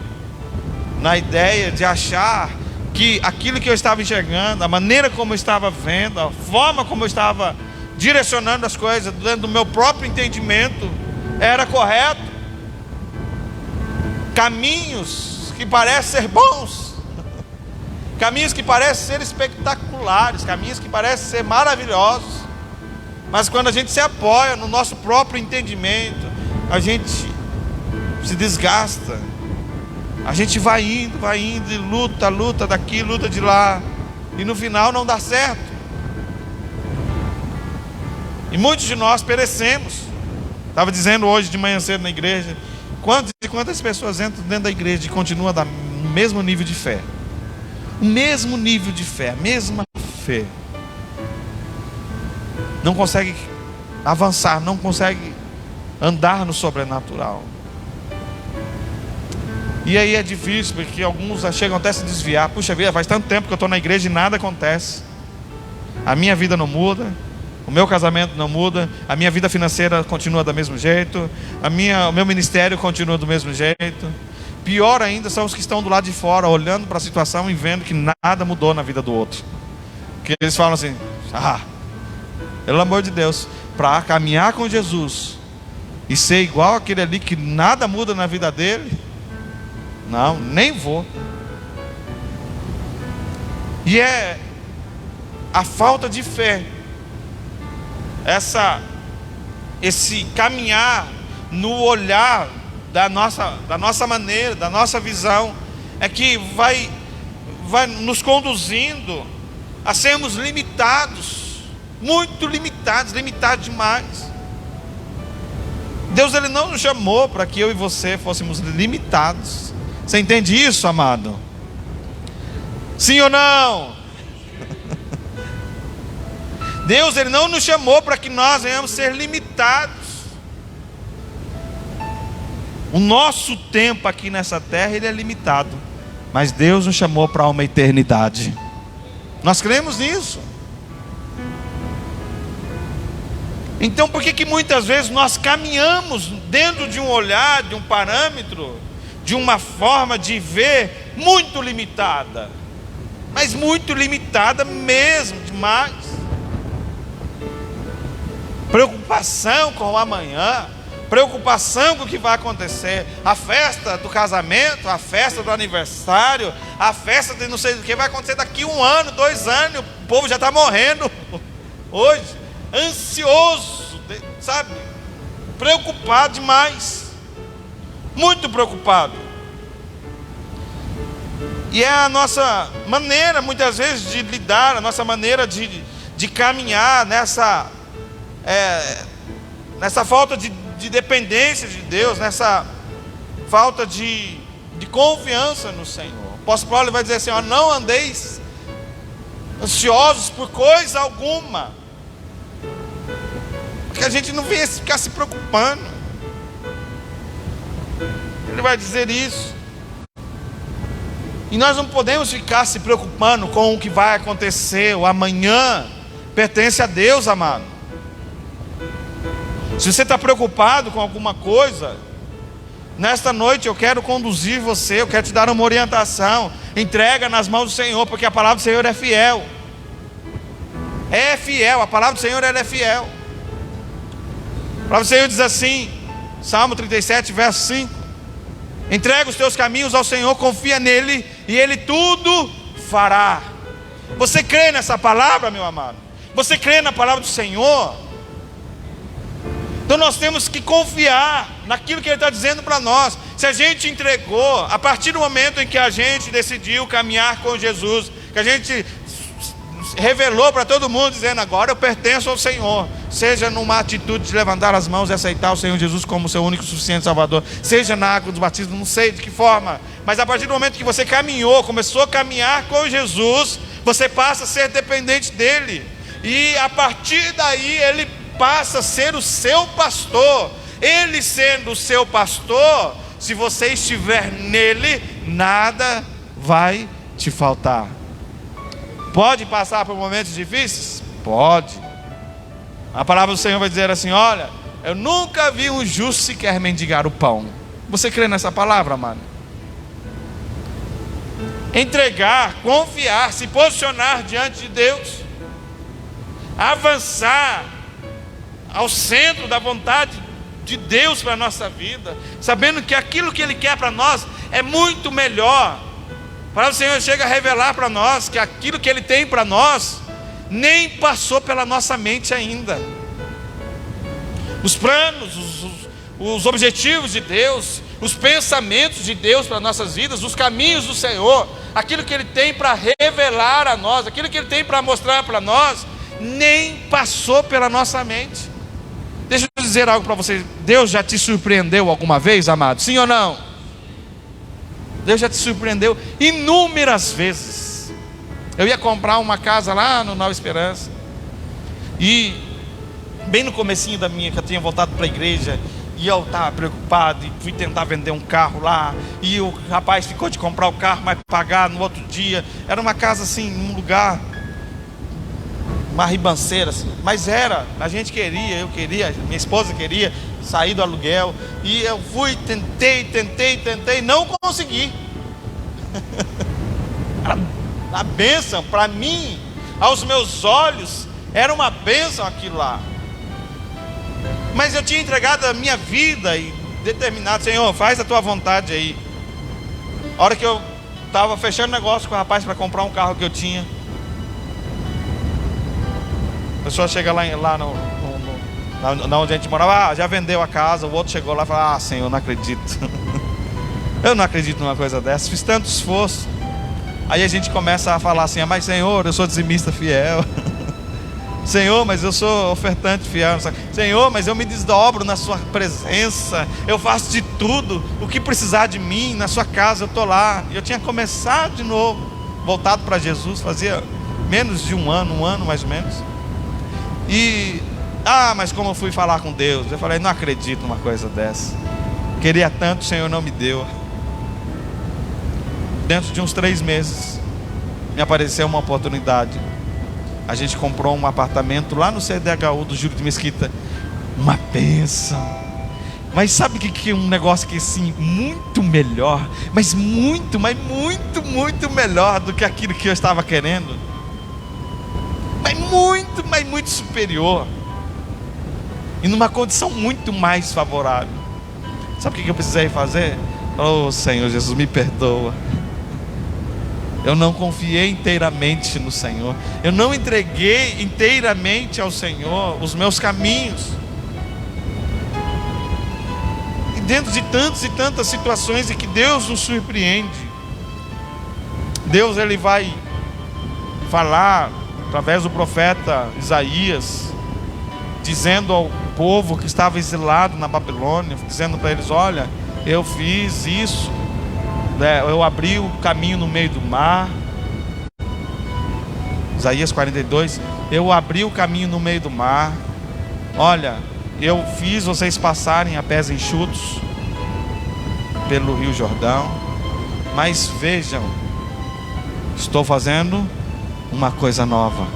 [SPEAKER 1] na ideia de achar que aquilo que eu estava enxergando, a maneira como eu estava vendo, a forma como eu estava direcionando as coisas dentro do meu próprio entendimento era correto. Caminhos que parecem ser bons, caminhos que parecem ser espetaculares, caminhos que parecem ser maravilhosos, mas quando a gente se apoia no nosso próprio entendimento, a gente se desgasta. A gente vai indo e luta daqui, luta de lá, e no final não dá certo. E muitos de nós perecemos. Estava dizendo hoje de manhã cedo na igreja, quantas pessoas entram dentro da igreja e continuam no mesmo nível de fé. O mesmo nível de fé, a mesma fé. Não consegue avançar, não consegue andar no sobrenatural. E aí é difícil, porque alguns chegam até a se desviar. Puxa vida, faz tanto tempo que eu estou na igreja e nada acontece. A minha vida não muda, o meu casamento não muda, a minha vida financeira continua do mesmo jeito, o meu ministério continua do mesmo jeito. Pior ainda são os que estão do lado de fora, olhando para a situação e vendo que nada mudou na vida do outro. Que eles falam assim: pelo amor de Deus, para caminhar com Jesus e ser igual aquele ali que nada muda na vida dele, não, nem vou. E é a falta de fé, esse caminhar no olhar da nossa maneira, da nossa visão, é que vai nos conduzindo a sermos limitados, muito limitados demais. Deus, Ele não nos chamou para que eu e você fôssemos limitados. Você entende isso, amado? Sim ou não? Deus, Ele não nos chamou para que nós venhamos ser limitados. O nosso tempo aqui nessa terra, ele é limitado, mas Deus nos chamou para uma eternidade. Nós cremos nisso. Então por que muitas vezes nós caminhamos dentro de um olhar, de um parâmetro, de uma forma de ver muito limitada, mas muito limitada mesmo, demais. Preocupação com o amanhã, preocupação com o que vai acontecer, a festa do casamento, a festa do aniversário, a festa de não sei o que vai acontecer daqui 1 ano, 2 anos, o povo já está morrendo hoje, ansioso, sabe, preocupado demais, muito preocupado. E é a nossa maneira muitas vezes de lidar, a nossa maneira de caminhar nessa falta de dependência de Deus, nessa falta de confiança no Senhor. O apóstolo Paulo vai dizer assim: não andeis ansiosos por coisa alguma, porque a gente não vem ficar se preocupando. Ele vai dizer isso. E nós não podemos ficar se preocupando com o que vai acontecer. O amanhã pertence a Deus, amado. Se você está preocupado com alguma coisa, nesta noite eu quero conduzir você, eu quero te dar uma orientação. Entrega nas mãos do Senhor, porque a palavra do Senhor é fiel. É fiel, a palavra do Senhor ela é fiel. A palavra do Senhor diz assim, Salmo 37, verso 5: entrega os teus caminhos ao Senhor, confia nele e Ele tudo fará. Você crê nessa palavra, meu amado? Você crê na palavra do Senhor? Então nós temos que confiar naquilo que Ele está dizendo para nós. Se a gente entregou, a partir do momento em que a gente decidiu caminhar com Jesus, que a gente revelou para todo mundo, dizendo: agora eu pertenço ao Senhor, seja numa atitude de levantar as mãos e aceitar o Senhor Jesus como seu único e suficiente Salvador, seja na água do batismo, não sei de que forma, mas a partir do momento que você caminhou, começou a caminhar com Jesus, você passa a ser dependente dele, e a partir daí ele passa a ser o seu pastor. Ele sendo o seu pastor, se você estiver nele, nada vai te faltar. Pode passar por momentos difíceis? Pode. A palavra do Senhor vai dizer assim: olha, eu nunca vi um justo sequer mendigar o pão. Você crê nessa palavra, amado? Entregar, confiar, se posicionar diante de Deus, avançar ao centro da vontade de Deus para a nossa vida, sabendo que aquilo que Ele quer para nós é muito melhor. Para o Senhor chega a revelar para nós que aquilo que Ele tem para nós nem passou pela nossa mente ainda. Os planos, os objetivos de Deus, os pensamentos de Deus para nossas vidas, os caminhos do Senhor, aquilo que Ele tem para revelar a nós, aquilo que Ele tem para mostrar para nós, nem passou pela nossa mente. Deixa eu dizer algo para vocês. Deus já te surpreendeu alguma vez, amado? Sim ou não? Deus já te surpreendeu inúmeras vezes. Eu ia comprar uma casa lá no Nova Esperança, e bem no comecinho da minha, que eu tinha voltado para a igreja, e eu estava preocupado, e fui tentar vender um carro lá, e o rapaz ficou de comprar o carro, mas pagar no outro dia. Era uma casa assim, num lugar, uma ribanceira assim, mas era, a gente queria, eu queria, minha esposa queria sair do aluguel, e eu fui, tentei, não consegui. A bênção para mim, aos meus olhos, era uma bênção aquilo lá, mas eu tinha entregado a minha vida e determinado: Senhor, faz a tua vontade aí. A hora que eu estava fechando negócio com o rapaz para comprar um carro que eu tinha, a pessoa chega lá onde a gente morava: já vendeu a casa. O outro chegou lá e falou: Senhor, não acredito. Eu não acredito numa coisa dessa, fiz tanto esforço. Aí a gente começa a falar assim: mas Senhor, eu sou dizimista fiel. Senhor, mas eu sou ofertante fiel. Senhor, mas eu me desdobro na sua presença, eu faço de tudo, o que precisar de mim, na sua casa eu estou lá. E eu tinha começado de novo, voltado para Jesus, fazia menos de um ano mais ou menos. E, mas como eu fui falar com Deus, eu falei: não acredito numa coisa dessa. Queria tanto, o Senhor não me deu. Dentro de uns 3 meses, me apareceu uma oportunidade. A gente comprou um apartamento lá no CDHU do Júlio de Mesquita. Uma bênção. Mas sabe que é um negócio que assim, muito melhor, mas muito melhor do que aquilo que eu estava querendo. Mas muito superior. E numa condição muito mais favorável. Sabe o que eu precisei fazer? Oh Senhor Jesus, me perdoa. Eu não confiei inteiramente no Senhor. Eu não entreguei inteiramente ao Senhor os meus caminhos. E dentro de tantas e tantas situações em que Deus nos surpreende, Deus ele vai falar através do profeta Isaías, dizendo ao povo que estava exilado na Babilônia, dizendo para eles: olha, eu fiz isso, eu abri o caminho no meio do mar. Isaías 42, eu abri o caminho no meio do mar. Olha, eu fiz vocês passarem a pés enxutos pelo Rio Jordão. Mas vejam, estou fazendo uma coisa nova.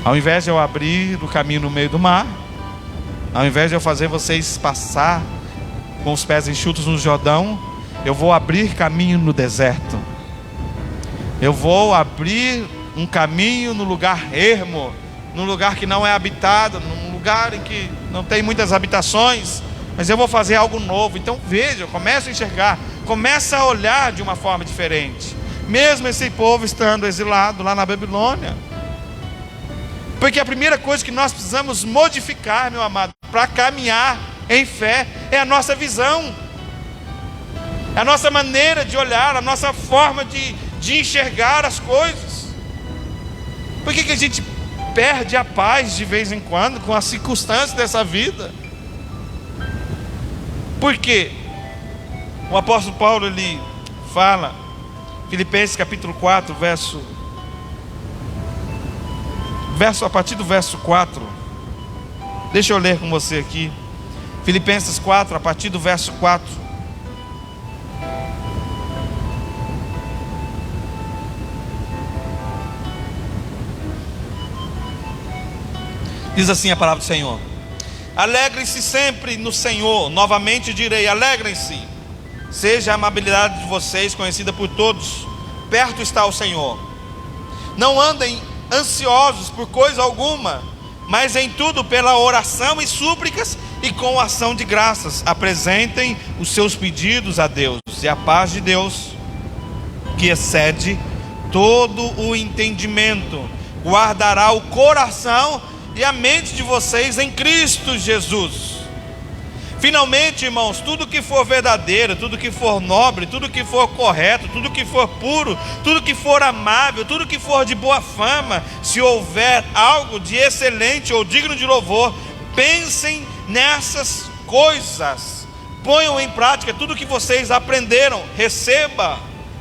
[SPEAKER 1] Ao invés de eu abrir o caminho no meio do mar, ao invés de eu fazer vocês passar com os pés enxutos no Jordão, eu vou abrir caminho no deserto. Eu vou abrir um caminho no lugar ermo, num lugar que não é habitado, num lugar em que não tem muitas habitações, mas eu vou fazer algo novo. Então veja, começa a enxergar, começa a olhar de uma forma diferente, mesmo esse povo estando exilado lá na Babilônia. Porque a primeira coisa que nós precisamos modificar, meu amado, para caminhar em fé, é a nossa visão, é a nossa maneira de olhar, a nossa forma de enxergar as coisas. Por que a gente perde a paz de vez em quando com as circunstâncias dessa vida. Por quê? O apóstolo Paulo, ele fala, Filipenses capítulo 4, a partir do verso 4. Deixa eu ler com você aqui. Filipenses 4, a partir do verso 4. Diz assim a palavra do Senhor: alegrem-se sempre no Senhor. Novamente direi, alegrem-se. Seja a amabilidade de vocês conhecida por todos. Perto está o Senhor. Não andem ansiosos por coisa alguma, mas em tudo pela oração e súplicas e com ação de graças apresentem os seus pedidos a Deus. E a paz de Deus, que excede todo o entendimento, guardará o coração e a mente de vocês em Cristo Jesus. Finalmente, irmãos, tudo que for verdadeiro, tudo que for nobre, tudo que for correto, tudo que for puro, tudo que for amável, tudo que for de boa fama, se houver algo de excelente ou digno de louvor, pensem nessas coisas. Ponham em prática tudo que vocês aprenderam,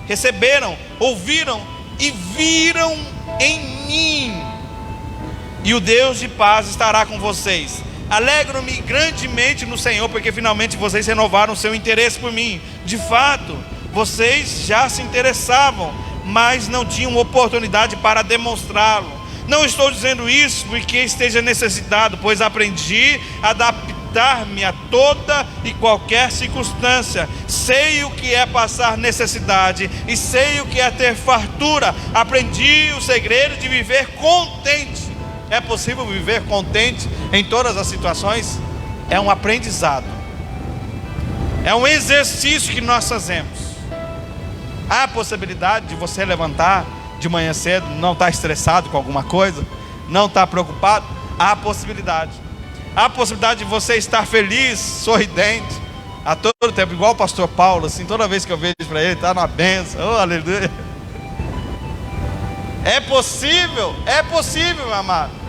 [SPEAKER 1] receberam, ouviram e viram em mim. E o Deus de paz estará com vocês. Alegro-me grandemente no Senhor, porque finalmente vocês renovaram o seu interesse por mim. De fato, vocês já se interessavam, mas não tinham oportunidade para demonstrá-lo. Não estou dizendo isso porque esteja necessitado, pois aprendi a adaptar-me a toda e qualquer circunstância. Sei o que é passar necessidade e sei o que é ter fartura. Aprendi o segredo de viver contente. É possível viver contente em todas as situações? É um aprendizado, é um exercício que nós fazemos. Há a possibilidade de você levantar de manhã cedo, não estar estressado com alguma coisa, não estar preocupado. Há a possibilidade de você estar feliz, sorridente a todo tempo, igual o pastor Paulo, assim, toda vez que eu vejo para ele, está numa bênção, oh, aleluia. É possível, meu amado.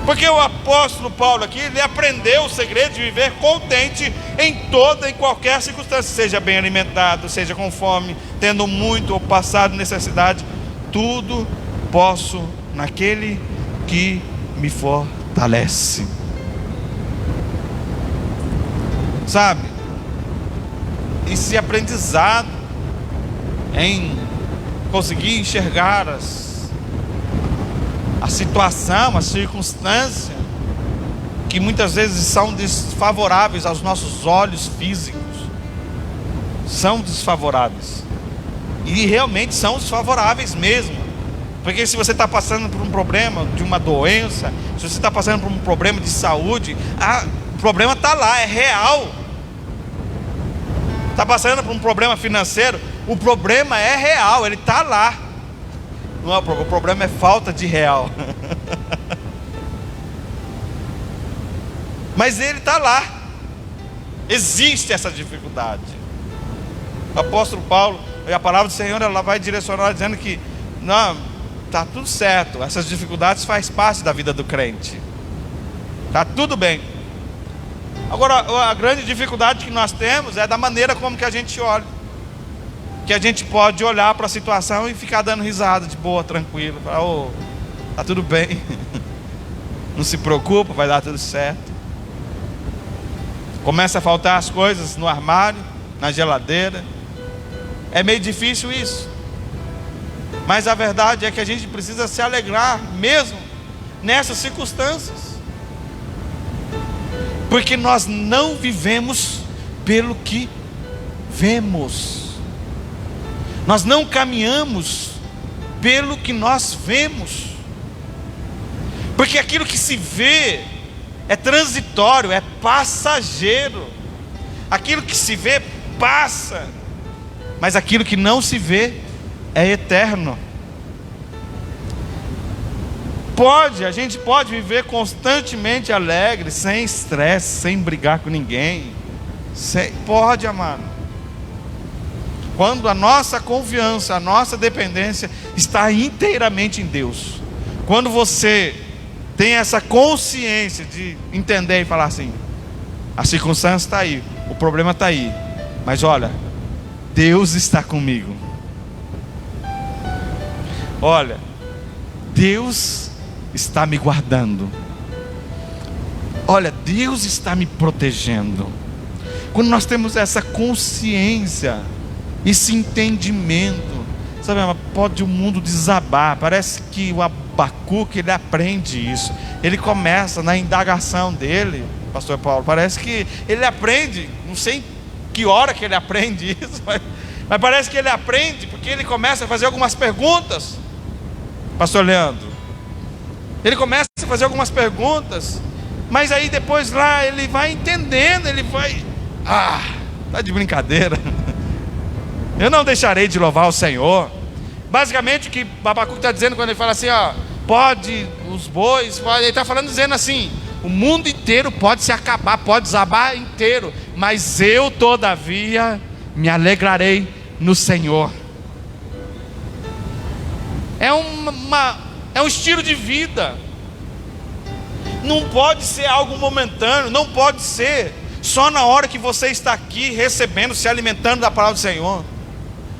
[SPEAKER 1] Porque o apóstolo Paulo aqui, ele aprendeu o segredo de viver contente em toda e qualquer circunstância, seja bem alimentado, seja com fome, tendo muito ou passado necessidade. Tudo posso naquele que me fortalece. Sabe? Esse aprendizado em conseguir enxergar a situação, a circunstância, que muitas vezes são desfavoráveis aos nossos olhos físicos, são desfavoráveis, e realmente são desfavoráveis mesmo. Porque se você está passando por um problema de uma doença, se você está passando por um problema de saúde, o problema está lá, é real. Está passando por um problema financeiro, o problema é real, ele está lá. Não, o problema é falta de real. Mas ele está lá. Existe essa dificuldade. O apóstolo Paulo, e a palavra do Senhor, ela vai direcionar dizendo que não, está tudo certo. Essas dificuldades fazem parte da vida do crente. Está tudo bem. Agora, a grande dificuldade que nós temos é da maneira como que a gente olha. Que a gente pode olhar para a situação e ficar dando risada de boa, tranquilo. Falar, oh, tá tudo bem. Não se preocupa, vai dar tudo certo. Começa a faltar as coisas no armário, na geladeira. É meio difícil isso. Mas a verdade é que a gente precisa se alegrar mesmo nessas circunstâncias. Porque nós não vivemos pelo que vemos. Nós não caminhamos pelo que nós vemos. Porque aquilo que se vê é transitório, é passageiro. Aquilo que se vê passa, mas aquilo que não se vê é eterno. A gente pode viver constantemente alegre, sem estresse, sem brigar com ninguém. Pode, amado. Quando a nossa confiança, a nossa dependência está inteiramente em Deus. Quando você tem essa consciência de entender e falar assim: a circunstância está aí, o problema está aí, mas olha, Deus está comigo. Olha, Deus está me guardando. Olha, Deus está me protegendo. Quando nós temos essa consciência, esse entendimento, sabe, pode o mundo desabar. Parece que o Abacuque, ele aprende isso. Ele começa na indagação dele, pastor Paulo, parece que ele aprende, não sei em que hora que ele aprende isso, mas parece que ele aprende, porque ele começa a fazer algumas perguntas, pastor Leandro. Ele começa a fazer algumas perguntas, mas aí depois lá ele vai entendendo, ele vai... tá de brincadeira. Eu não deixarei de louvar o Senhor. Basicamente o que Abacuque está dizendo quando ele fala assim, pode os bois, ele está dizendo assim: o mundo inteiro pode se acabar, pode desabar inteiro, mas eu todavia me alegrarei no Senhor. É um estilo de vida. Não pode ser algo momentâneo, não pode ser só na hora que você está aqui recebendo, se alimentando da palavra do Senhor.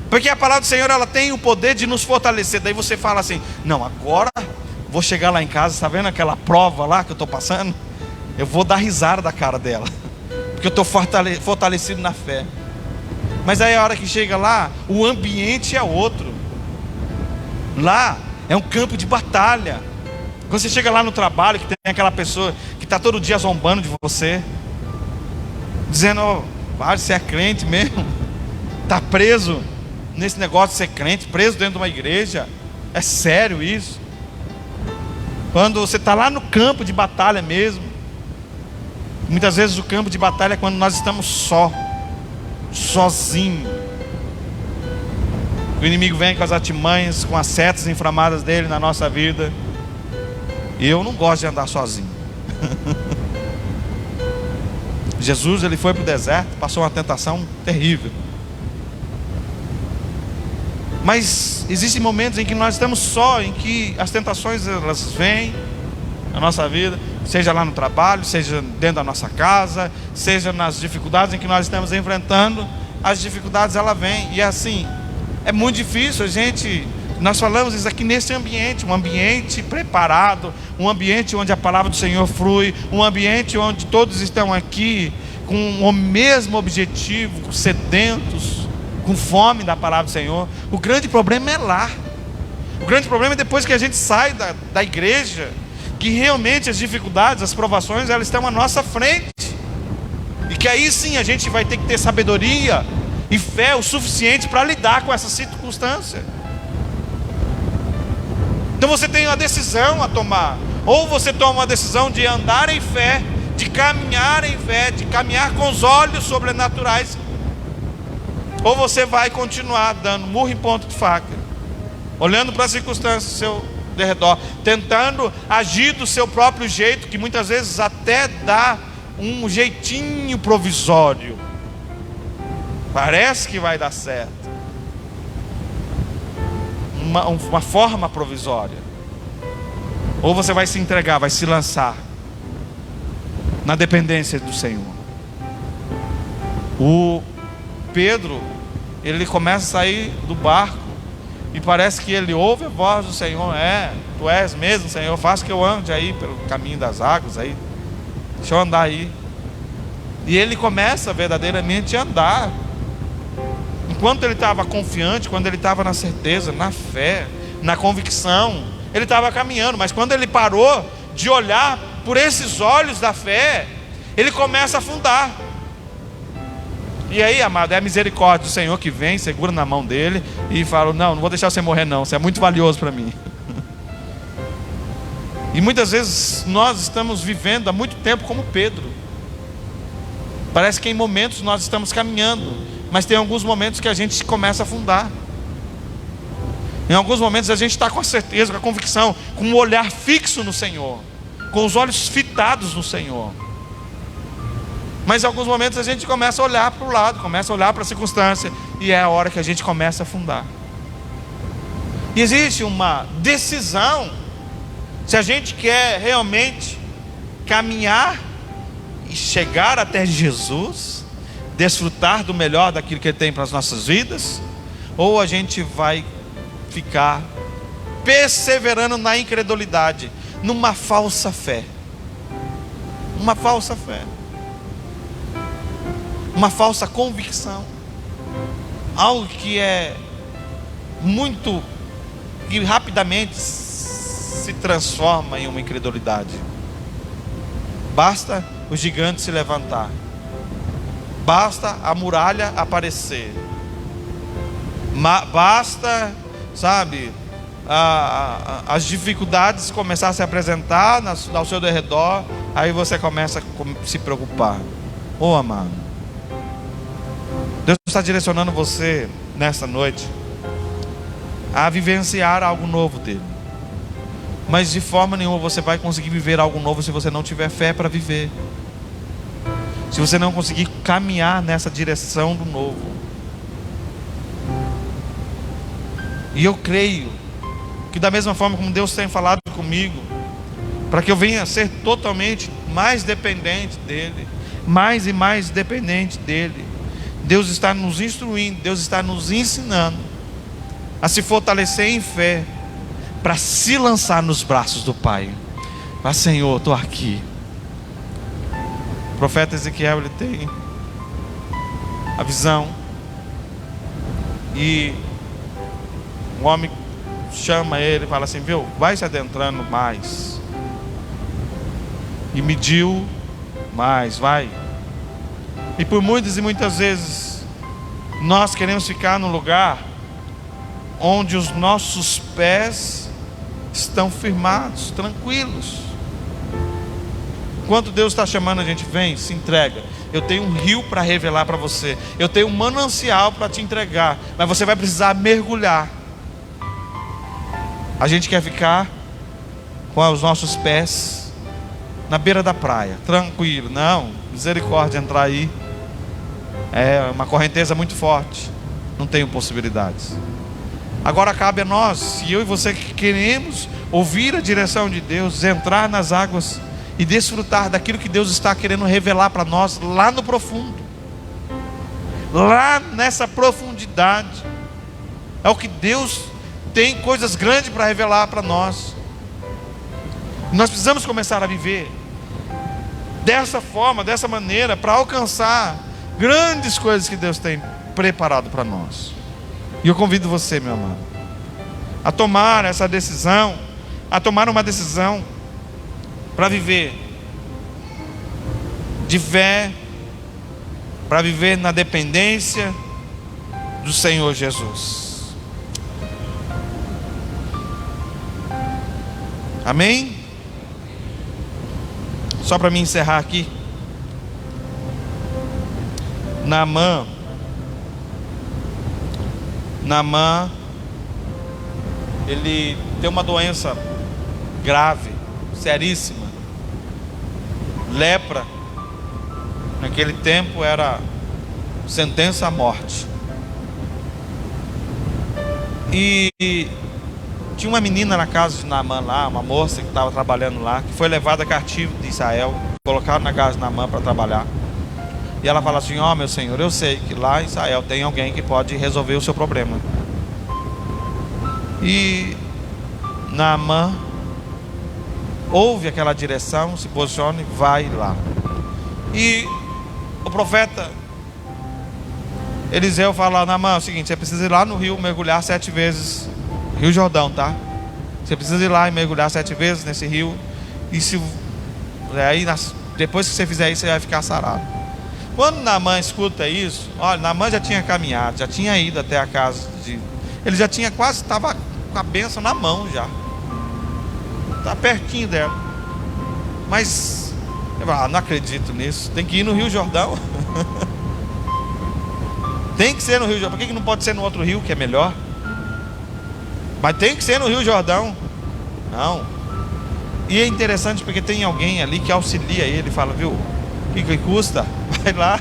[SPEAKER 1] Porque a palavra do Senhor, ela tem o poder de nos fortalecer. Daí você fala assim: não, agora vou chegar lá em casa, está vendo aquela prova lá que eu estou passando? Eu vou dar risada da cara dela, porque eu estou fortalecido na fé. Mas aí a hora que chega lá, o ambiente é outro. Lá é um campo de batalha. Quando você chega lá no trabalho, que tem aquela pessoa que está todo dia zombando de você, dizendo: você é crente mesmo? Está preso nesse negócio de ser crente, preso dentro de uma igreja? É sério isso? Quando você está lá no campo de batalha mesmo, muitas vezes o campo de batalha é quando nós estamos sozinho. O inimigo vem com as artimanhas, com as setas inflamadas dele na nossa vida. E eu não gosto de andar sozinho. Jesus, ele foi para o deserto, passou uma tentação terrível. Mas existem momentos em que nós estamos só, em que as tentações, elas vêm na nossa vida, seja lá no trabalho, seja dentro da nossa casa, seja nas dificuldades em que nós estamos enfrentando. As dificuldades, elas vêm, e assim, é muito difícil nós falamos isso aqui nesse ambiente, um ambiente preparado, um ambiente onde a palavra do Senhor flui, um ambiente onde todos estão aqui com o mesmo objetivo, sedentos, com fome da palavra do Senhor. O grande problema é lá. O grande problema é depois que a gente sai da igreja, que realmente as dificuldades, as provações, elas estão à nossa frente, e que aí sim a gente vai ter que ter sabedoria e fé o suficiente para lidar com essa circunstância. Então você tem uma decisão a tomar. Ou você toma uma decisão de andar em fé, de caminhar em fé, de caminhar com os olhos sobrenaturais, ou você vai continuar dando murro em ponto de faca, olhando para as circunstâncias ao seu redor, tentando agir do seu próprio jeito, que muitas vezes até dá um jeitinho provisório, parece que vai dar certo, uma forma provisória. Ou você vai se entregar, vai se lançar na dependência do Senhor. O Pedro, ele começa a sair do barco, e parece que ele ouve a voz do Senhor: tu és mesmo, Senhor, faz que eu ande aí pelo caminho das águas aí, deixa eu andar aí. E ele começa verdadeiramente a andar. Enquanto ele estava confiante, quando ele estava na certeza, na fé, na convicção, ele estava caminhando. Mas quando ele parou de olhar por esses olhos da fé, ele começa a afundar. E aí, amado, é a misericórdia do Senhor que vem, segura na mão dele e fala: não vou deixar você morrer não, você é muito valioso para mim. E muitas vezes nós estamos vivendo há muito tempo como Pedro. Parece que em momentos nós estamos caminhando, mas tem alguns momentos que a gente começa a afundar. Em alguns momentos a gente está com a certeza, com a convicção, com um olhar fixo no Senhor, com os olhos fitados no Senhor. Mas em alguns momentos a gente começa a olhar para o lado, começa a olhar para a circunstância, e é a hora que a gente começa a afundar. E existe uma decisão Se a gente quer realmente caminhar e chegar até Jesus, desfrutar do melhor daquilo que Ele tem para as nossas vidas, ou a gente vai ficar perseverando na incredulidade, numa falsa fé, uma falsa fé, uma falsa convicção, algo que é muito, que rapidamente se transforma em uma incredulidade. Basta o gigante se levantar, basta a muralha aparecer, basta, sabe, as dificuldades começar a se apresentar ao seu redor, aí você começa a se preocupar. Oh, amado, Deus está direcionando você nessa noite a vivenciar algo novo dele, mas de forma nenhuma você vai conseguir viver algo novo se você não tiver fé para viver, se você não conseguir caminhar nessa direção do novo. E eu creio que da mesma forma como Deus tem falado comigo, para que eu venha a ser totalmente mais dependente dEle, mais e mais dependente dEle, Deus está nos instruindo, Deus está nos ensinando a se fortalecer em fé, para se lançar nos braços do Pai. Mas Senhor, estou aqui. O profeta Ezequiel, ele tem a visão, e o homem chama ele e fala assim: viu, vai se adentrando mais, e mediu mais, vai. E por muitas e muitas vezes nós queremos ficar num lugar onde os nossos pés estão firmados, tranquilos. Enquanto Deus está chamando a gente, vem, se entrega. Eu tenho um rio para revelar para você, eu tenho um manancial para te entregar, mas você vai precisar mergulhar. A gente quer ficar com os nossos pés na beira da praia, tranquilo. Não, misericórdia, entrar aí é uma correnteza muito forte, não tenho possibilidades. Agora cabe a nós, se eu e você que queremos ouvir a direção de Deus, entrar nas águas e desfrutar daquilo que Deus está querendo revelar para nós lá no profundo, lá nessa profundidade. É o que Deus tem, coisas grandes para revelar para nós. Nós precisamos começar a viver dessa forma, dessa maneira, para alcançar grandes coisas que Deus tem preparado para nós. E eu convido você, meu amado, a tomar essa decisão, a tomar uma decisão para viver de fé, para viver na dependência do Senhor Jesus. Amém? Só para me encerrar aqui, Naamã, ele tem uma doença grave, seríssima, lepra. Naquele tempo era sentença à morte. E tinha uma menina na casa de Naamã lá, uma moça que estava trabalhando lá, que foi levada cativo de Israel, colocada na casa de Naamã para trabalhar. E ela fala assim: ó, meu senhor, eu sei que lá em Israel tem alguém que pode resolver o seu problema. E Naamã ouve aquela direção, se posiciona e vai lá. E o profeta Eliseu fala: Naamã, é o seguinte, você precisa ir lá no rio mergulhar 7 vezes, Rio Jordão, tá? Você precisa ir lá e mergulhar 7 vezes nesse rio. E se aí, depois que você fizer isso, você vai ficar sarado. Quando Naamã escuta isso, olha, Naamã já tinha caminhado, já tinha ido até a casa de... Ele já tinha quase, estava com a bênção na mão já. Está pertinho dela. Mas, eu falo, não acredito nisso. Tem que ir no Rio Jordão. Tem que ser no Rio Jordão. Por que não pode ser no outro rio que é melhor? Mas tem que ser no Rio Jordão. Não. E é interessante porque tem alguém ali que auxilia ele, fala, viu, o que custa? Vai lá.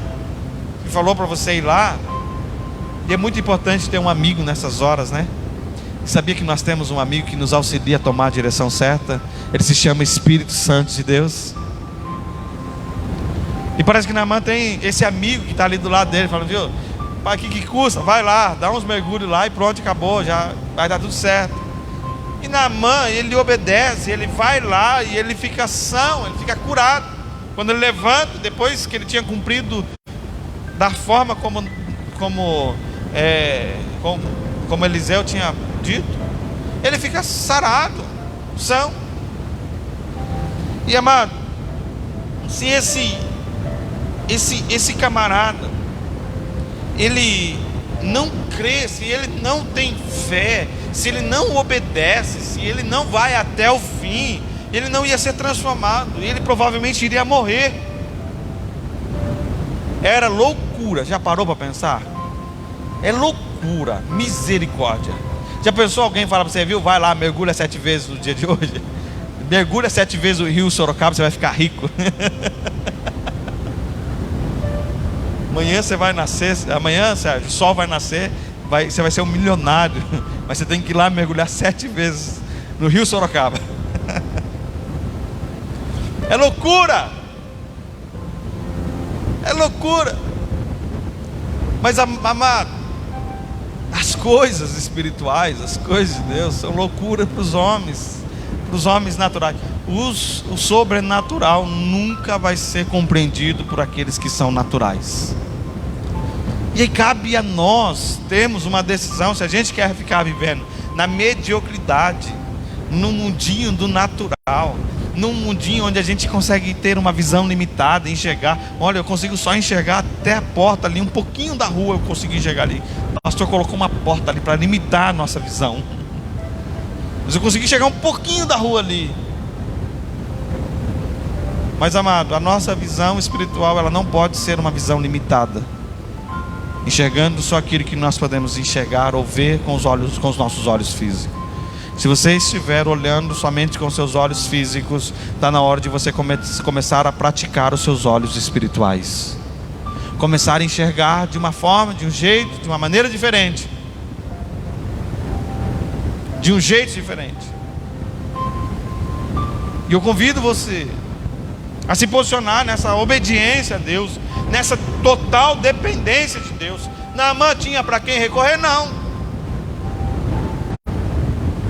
[SPEAKER 1] Ele falou para você ir lá. E é muito importante ter um amigo nessas horas, né? Sabia que nós temos um amigo que nos auxilia a tomar a direção certa? Ele se chama Espírito Santo de Deus. E parece que Naamã tem esse amigo que está ali do lado dele, falando: viu, pai, o que custa? Vai lá, dá uns mergulhos lá e pronto, acabou, já vai dar tudo certo. E Naamã, ele obedece, ele vai lá e ele fica são, ele fica curado. Quando ele levanta, depois que ele tinha cumprido da forma como Eliseu tinha dito, ele fica sarado, são. E amado, se esse camarada, ele não crê, se ele não tem fé, se ele não obedece, se ele não vai até o fim, ele não ia ser transformado, ele provavelmente iria morrer. Era loucura. Já parou para pensar? É loucura, misericórdia. Já pensou alguém falar para você: viu, vai lá, mergulha 7 vezes no dia de hoje, mergulha 7 vezes o rio Sorocaba, você vai ficar rico. Amanhã você vai nascer, amanhã, Sérgio, o sol vai nascer, você vai ser um milionário, mas você tem que ir lá mergulhar 7 vezes no rio Sorocaba. É loucura, é loucura. Mas amado, as coisas espirituais, as coisas de Deus são loucura para os homens naturais. O sobrenatural nunca vai ser compreendido por aqueles que são naturais. E aí cabe a nós termos uma decisão, se a gente quer ficar vivendo na mediocridade, num mundinho do natural, num mundinho onde a gente consegue ter uma visão limitada, enxergar. Olha, eu consigo só enxergar até a porta ali, um pouquinho da rua eu consigo enxergar ali. O pastor colocou uma porta ali para limitar a nossa visão, mas eu consegui enxergar um pouquinho da rua ali. Mas amado, a nossa visão espiritual, ela não pode ser uma visão limitada, enxergando só aquilo que nós podemos enxergar ou ver com os nossos olhos físicos. Se você estiver olhando somente com seus olhos físicos, está na hora de você começar a praticar os seus olhos espirituais, começar a enxergar de uma forma, de um jeito, de uma maneira diferente, de um jeito diferente. E eu convido você a se posicionar nessa obediência a Deus, nessa total dependência de Deus. Naamã tinha para quem recorrer? Não.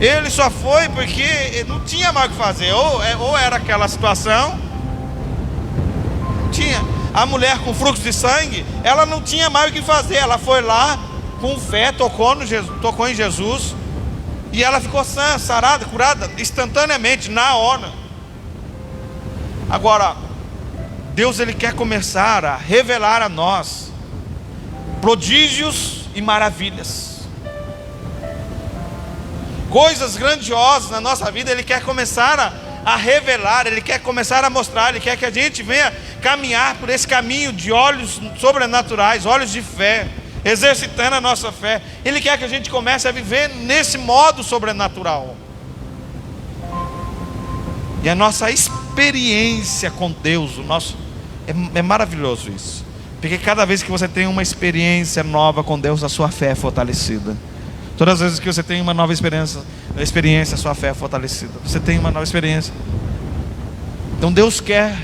[SPEAKER 1] Ele só foi porque não tinha mais o que fazer. Ou era aquela situação. Tinha a mulher com fluxo de sangue, ela não tinha mais o que fazer. Ela foi lá com fé, tocou em Jesus, e ela ficou sã, sarada, curada instantaneamente, na hora. Agora, Deus, Ele quer começar a revelar a nós prodígios e maravilhas, coisas grandiosas na nossa vida. Ele quer começar a revelar, Ele quer começar a mostrar, Ele quer que a gente venha caminhar por esse caminho de olhos sobrenaturais, olhos de fé, exercitando a nossa fé. Ele quer que a gente comece a viver nesse modo sobrenatural. E a nossa experiência com Deus, é maravilhoso isso, porque cada vez que você tem uma experiência nova com Deus, a sua fé é fortalecida. Todas as vezes que você tem uma nova experiência, a sua fé é fortalecida. Você tem uma nova experiência. Então Deus quer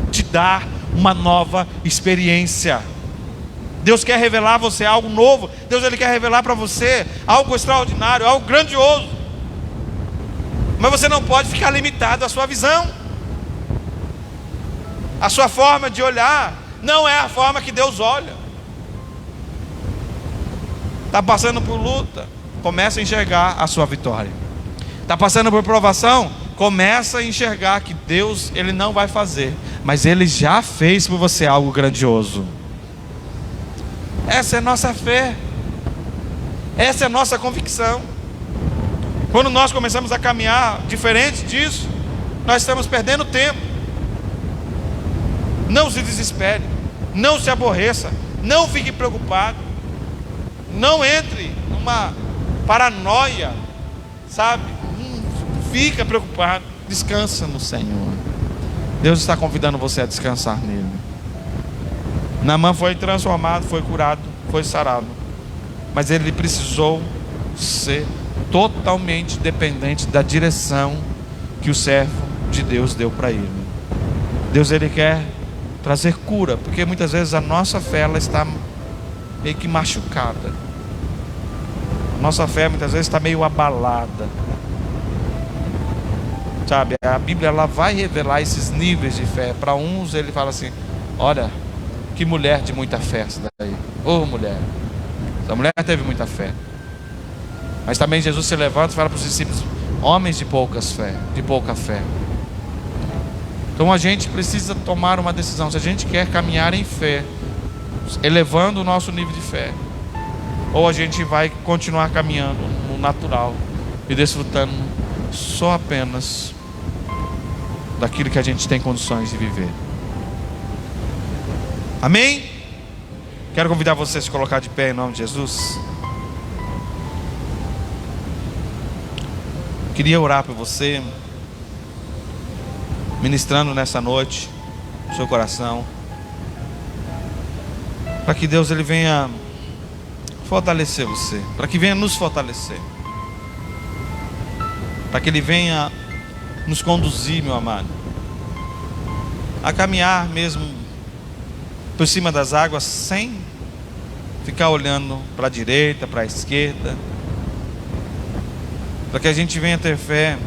[SPEAKER 1] te dar uma nova experiência. Deus quer revelar a você algo novo. Deus, Ele quer revelar para você algo extraordinário, algo grandioso. Mas você não pode ficar limitado à sua visão. A sua forma de olhar não é a forma que Deus olha. Está passando por luta, começa a enxergar a sua vitória. Está passando por provação, começa a enxergar que Deus, Ele não vai fazer, mas Ele já fez por você algo grandioso. Essa é a nossa fé, essa é a nossa convicção. Quando nós começamos a caminhar diferente disso, nós estamos perdendo tempo. Não se desespere, não se aborreça, não fique preocupado, não entre numa paranoia, sabe? Fica preocupado, descansa no Senhor. Deus está convidando você a descansar nele. Naamã foi transformado, foi curado, foi sarado, mas ele precisou ser totalmente dependente da direção que o servo de Deus deu para ele. Deus, ele quer trazer cura, porque muitas vezes a nossa fé, ela está meio que machucada. A nossa fé muitas vezes está meio abalada. Sabe, a Bíblia, ela vai revelar esses níveis de fé. Para uns ele fala assim: olha, que mulher de muita fé essa daí. Ô mulher, essa mulher teve muita fé. Mas também Jesus se levanta e fala para os discípulos: homens de pouca fé. Então a gente precisa tomar uma decisão. Se a gente quer caminhar em fé, elevando o nosso nível de fé, ou a gente vai continuar caminhando no natural e desfrutando só apenas daquilo que a gente tem condições de viver. Amém? Quero convidar você a se colocar de pé em nome de Jesus. Queria orar por você, ministrando nessa noite no seu coração, para que Deus, ele venha fortalecer você, para que venha nos fortalecer, para que ele venha nos conduzir, meu amado, a caminhar mesmo por cima das águas, sem ficar olhando para a direita, para a esquerda, para que a gente venha ter fé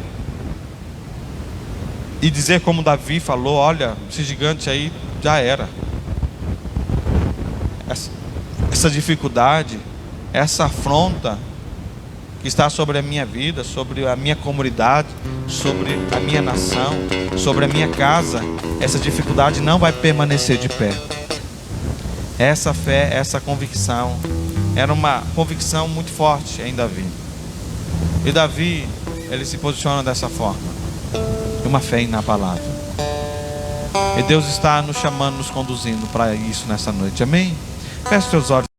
[SPEAKER 1] e dizer como Davi falou: olha, esse gigante aí já era. Essa dificuldade, essa afronta que está sobre a minha vida, sobre a minha comunidade, sobre a minha nação, sobre a minha casa, essa dificuldade não vai permanecer de pé. Essa fé, essa convicção, era uma convicção muito forte em Davi. E Davi, ele se posiciona dessa forma, uma fé na palavra. E Deus está nos chamando, nos conduzindo para isso nessa noite. Amém? Feche seus olhos.